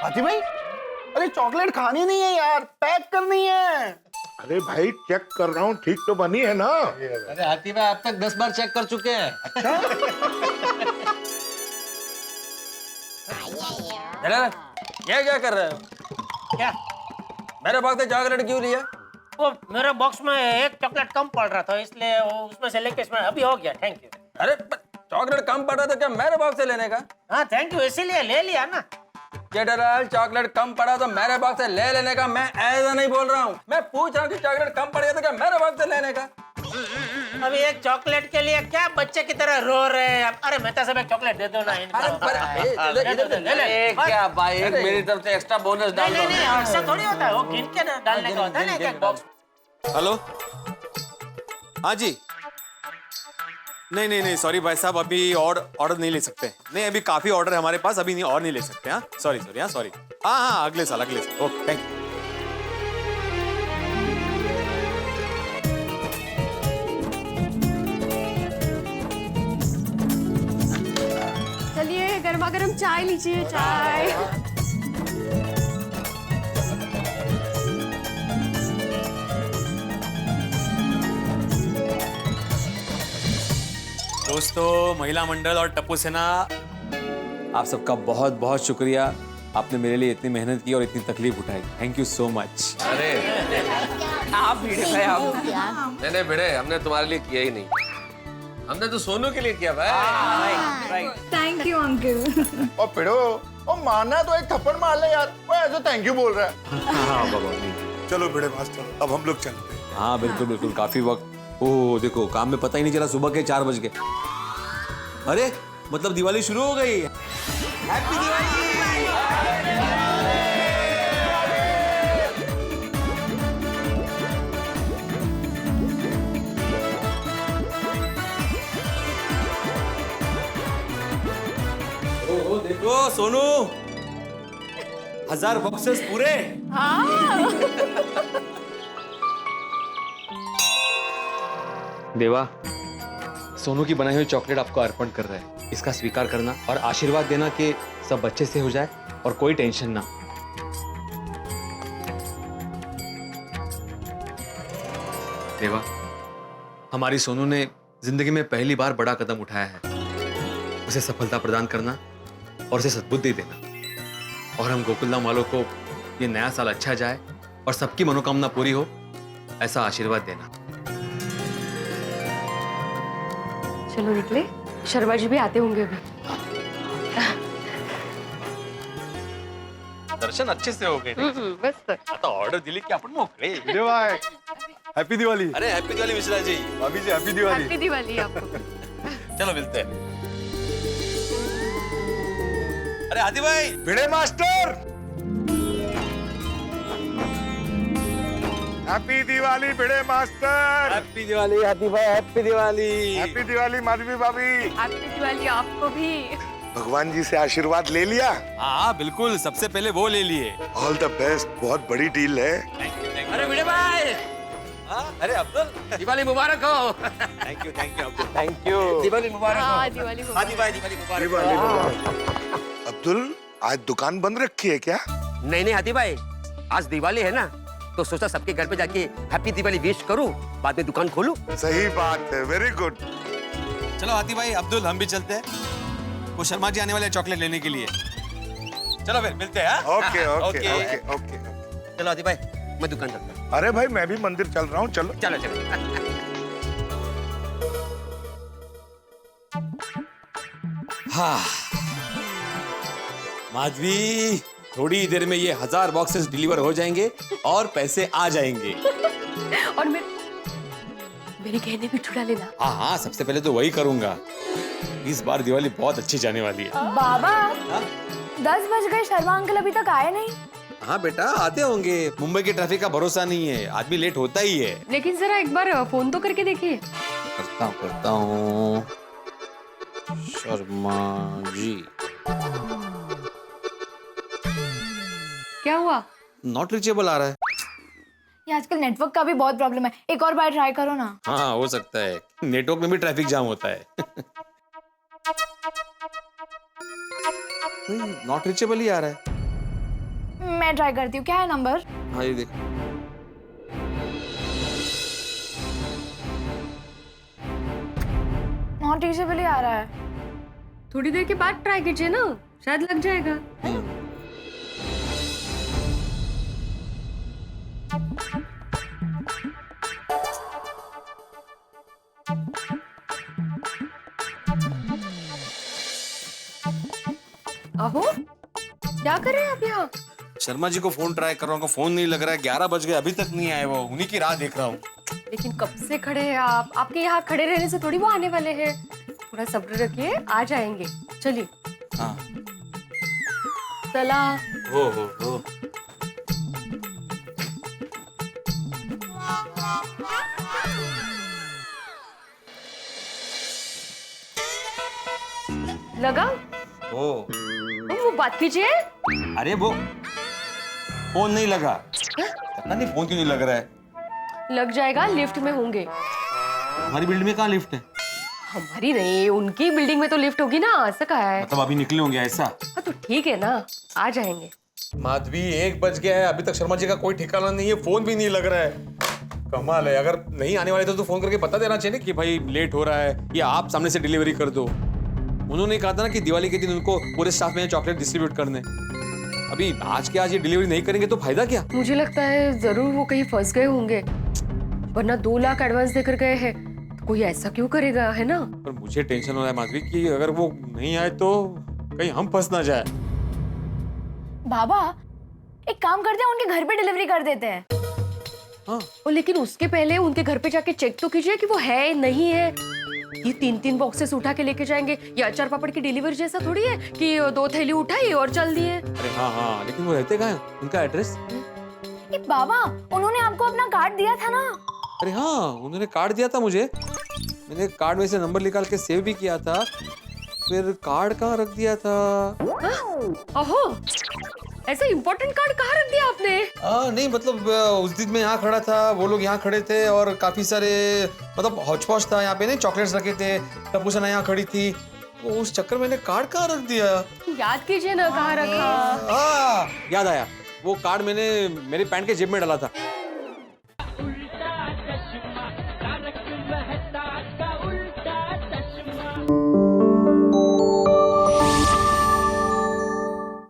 हाथी भाई, अरे चॉकलेट खानी नहीं है यार, पैक करनी है। अरे भाई चेक कर रहा हूँ, ठीक तो बनी है ना? अरे हाथी भाई आप तक 10 बार चेक कर चुके हैं। ये क्या कर रहे हो? क्या? मेरे बॉक्स से चॉकलेट क्यों लिया? वो मेरे बॉक्स में एक चॉकलेट कम पड़ रहा था, इसलिए वो उसमें से लेके इसमें अभी हो गया। Thank you. अरे चॉकलेट कम पड़ा था क्या मेरे बॉक्स से लेने का? हाँ थैंक यू, इसीलिए ले लिया ना। जेठालाल चॉकलेट कम पड़ा तो मेरे बॉक्स से ले लेने का, मैं ऐसा नहीं बोल रहा हूँ। मैं पूछ रहा हूँ कि चॉकलेट कम पड़ गया था क्या मेरे बॉक्स से लेने का? अभी एक चॉकलेट के लिए क्या बच्चे की तरह रो रहे हैं? अरे मेहता साहब एक चॉकलेट दे दो ना इनको। क्या भाई, एक मेरी तरफ से एक्स्ट्रा बोनस डाल दो। नहीं ऐसा थोड़ी होता है, वो गिन के डालने का होता है ना एक बॉक्स। हेलो, हाँ जी। नहीं सॉरी भाई साहब, अभी और ऑर्डर नहीं ले सकते। नहीं अभी काफी ऑर्डर है हमारे पास, अभी नहीं और नहीं ले सकते। हाँ सॉरी हाँ सॉरी। हाँ अगले साल ओके थैंक यू। चलिए गर्मा गर्म चाय लीजिए, चाय। दोस्तों, महिला मंडल और टप्पू सेना, आप सबका बहुत बहुत शुक्रिया। आपने मेरे लिए इतनी मेहनत की और इतनी तकलीफ उठाई। Thank you so much. अरे आप भिड़े भाई, आप नहीं भिड़े, हमने तुम्हारे लिए किया ही नहीं, हमने तो सोनू के लिए किया भाई। Thank you uncle. और पिड़ो, और मारना तो एक थप्पड़ मार ले यार, वो ऐसे थैंक यू बोल रहा है। हाँ बाबा। चलो भिड़े मास्टर, अब हम लोग चलते हैं। हाँ बिल्कुल काफी वक्त। ओह देखो, काम में पता ही नहीं चला सुबह के 4 बज गए। अरे मतलब दिवाली शुरू हो गई। हैप्पी दिवाली। देखो सोनू, 1000 बॉक्सेस पूरे। देवा, सोनू की बनाई हुई चॉकलेट आपको अर्पण कर रहा है। इसका स्वीकार करना और आशीर्वाद देना कि सब अच्छे से हो जाए और कोई टेंशन ना। देवा, हमारी सोनू ने जिंदगी में पहली बार बड़ा कदम उठाया है। उसे सफलता प्रदान करना और उसे सद्बुद्धि देना, और हम गोकुलधाम वालों को ये नया साल अच्छा जाए और सबकी मनोकामना पूरी हो, ऐसा आशीर्वाद देना। चलो निकले, शर्मा जी भी आते होंगे अभी। दर्शन अच्छे से हो गए। बस आता ऑर्डर दिली की आपण मोकळे। भाई हैप्पी दिवाली। अरे हैप्पी दिवाली मिश्रा जी। अभी जी हैप्पी दिवाली। हैप्पी दिवाली आपको। चलो मिलते हैं। अरे हाथी भाई। भिड़े मास्टर, हैप्पी दिवाली भिड़े मास्टर। हैप्पी दिवाली हाथी भाई, हैप्पी दिवाली। हैप्पी दिवाली माधवी भाभी। हैप्पी दिवाली आपको भी। भगवान जी से आशीर्वाद ले लिया? हाँ बिल्कुल, सबसे पहले वो ले लिए। ऑल द बेस्ट, बहुत बड़ी डील है। अरे भिड़े भाई, अरे अब्दुल, दिवाली मुबारक हो। Thank you Abdul. Thank you. Diwali मुबारक हो। दिवाली हाथी भाई दिवाली मुबारक। दिवाली मुबारक। अब्दुल, आज दुकान बंद रखी है क्या? नहीं हाथी भाई, आज दिवाली है ना, तो सोचा सबके घर पे जाके हैप्पी दिवाली विश करूं, बाद में दुकान खोलूं। सही बात है, वेरी गुड। चलो हाथी भाई, अब्दुल हम भी चलते हैं, वो शर्मा जी आने वाले हैं चॉकलेट लेने के लिए। चलो फिर मिलते हैं। Okay okay okay okay. चलो हाथी भाई, मैं दुकान चलता हूं। अरे भाई मैं भी मंदिर चल रहा हूँ, चलो चलो चलो। हाँ माधवी, थोड़ी देर में ये 1000 बॉक्सेस डिलीवर हो जाएंगे और पैसे आ जाएंगे। और मेरे गहने भी छुड़ा लेना। हाँ सबसे पहले तो वही करूंगा। इस बार दिवाली बहुत अच्छी जाने वाली है। बाबा 10 बज गए, शर्मा अंकल अभी तक आए नहीं। हाँ बेटा, आते होंगे। मुंबई के ट्रैफिक का भरोसा नहीं है, आदमी लेट होता ही है। लेकिन जरा एक बार फोन तो करके देखिए। करता हूँ। शर्मा जी, क्या हुआ? नॉट रीचेबल आ रहा है। ये आजकल नेटवर्क का भी बहुत प्रॉब्लम है, एक और बार ट्राई करो ना। हाँ हो सकता है, नेटवर्क में भी ट्रैफिक जाम होता है। नॉट रीचेबल ही आ रहा है। मैं ट्राई करती हूँ, क्या है नंबर? हाँ ये देख। नोटिसेबली आ रहा है। थोड़ी देर के बाद ट्राई कीजिए ना, शायद लग जाएगा। अहो, क्या कर रहे हैं आप यहाँ? शर्मा जी को फोन ट्राई कर रहा हूँ, फोन नहीं लग रहा है। 11 बज गए, अभी तक नहीं आए वो। उन्हीं की राह देख रहा हूँ। लेकिन कब से खड़े हैं आप? आपके यहाँ खड़े रहने से थोड़ी वो आने वाले हैं। थोड़ा सब्र रखिए, आ जाएंगे। चलिए। हाँ। चला। हो। लगा? वो बात कीजिए। अरे वो फोन नहीं लगा। पता नहीं फोन क्यों नहीं लग रहा है। लग जाएगा, लिफ्ट में होंगे। हमारी बिल्डिंग में कहाँ लिफ्ट है? हमारी नहीं, उनकी बिल्डिंग में तो लिफ्ट होगी ना। ऐसा कहा है। मतलब अभी निकले होंगे ऐसा? हाँ तो ठीक है ना, आ जाएंगे। माधवी 1 बज गया है, अभी तक शर्मा जी का कोई ठिकाना नहीं है, फोन भी नहीं लग रहा है। कमाल है। अगर नहीं आने वाले तो फोन करके बता देना चाहिए कि भाई लेट हो रहा है, या आप सामने से डिलीवरी कर दो। उन्होंने कहा था ना कि दिवाली के दिन उनको पूरे स्टाफ में चॉकलेट डिस्ट्रीब्यूट करने। अभी आज के आज ये डिलीवरी नहीं करेंगे तो फायदा क्या? मुझे लगता है जरूर वो कहीं फंस गए होंगे, वरना 2 लाख एडवांस देकर गए हैं। तो कोई ऐसा क्यों करेगा, है ना? पर मुझे टेंशन हो रहा है माधवी कि अगर वो नहीं आए तो कहीं हम फंस ना जाए। बाबा, एक काम करते हैं, उनके घर पे डिलीवरी कर देते हैं। हाँ। लेकिन उसके पहले उनके घर पे जाके चेक तो कीजिए कि वो है नहीं है। ये 3-3 बॉक्सेस उठा के लेके जाएंगे। ये अचार पापड़ की डिलीवरी जैसा थोड़ी है कि 2 थैली उठाई और चल दिए। अरे हाँ, लेकिन वो रहते कहाँ हैं? उनका एड्रेस? बाबा, उन्होंने आपको अपना कार्ड दिया था ना? अरे हाँ, उन्होंने कार्ड दिया था मुझे। मैंने कार्ड में से नंबर निकाल के सेव भी किया था। फिर कार्ड कहाँ रख दिया था? ओहो, ऐसा इम्पोर्टेंट कार्ड कहाँ रख दिया आपने? नहीं मतलब उस दिन मैं यहाँ खड़ा था, वो लोग यहाँ खड़े थे और काफी सारे मतलब हौच-पौच था यहाँ पे। नहीं, चॉकलेट्स रखे थे, टप्पू सना यहाँ खड़ी थी, तो उस चक्कर मैंने कार्ड कहाँ रख दिया। याद कीजिए ना कहाँ रखा। याद आया, वो कार्ड मैंने मेरे पैंट के जेब में डाला था।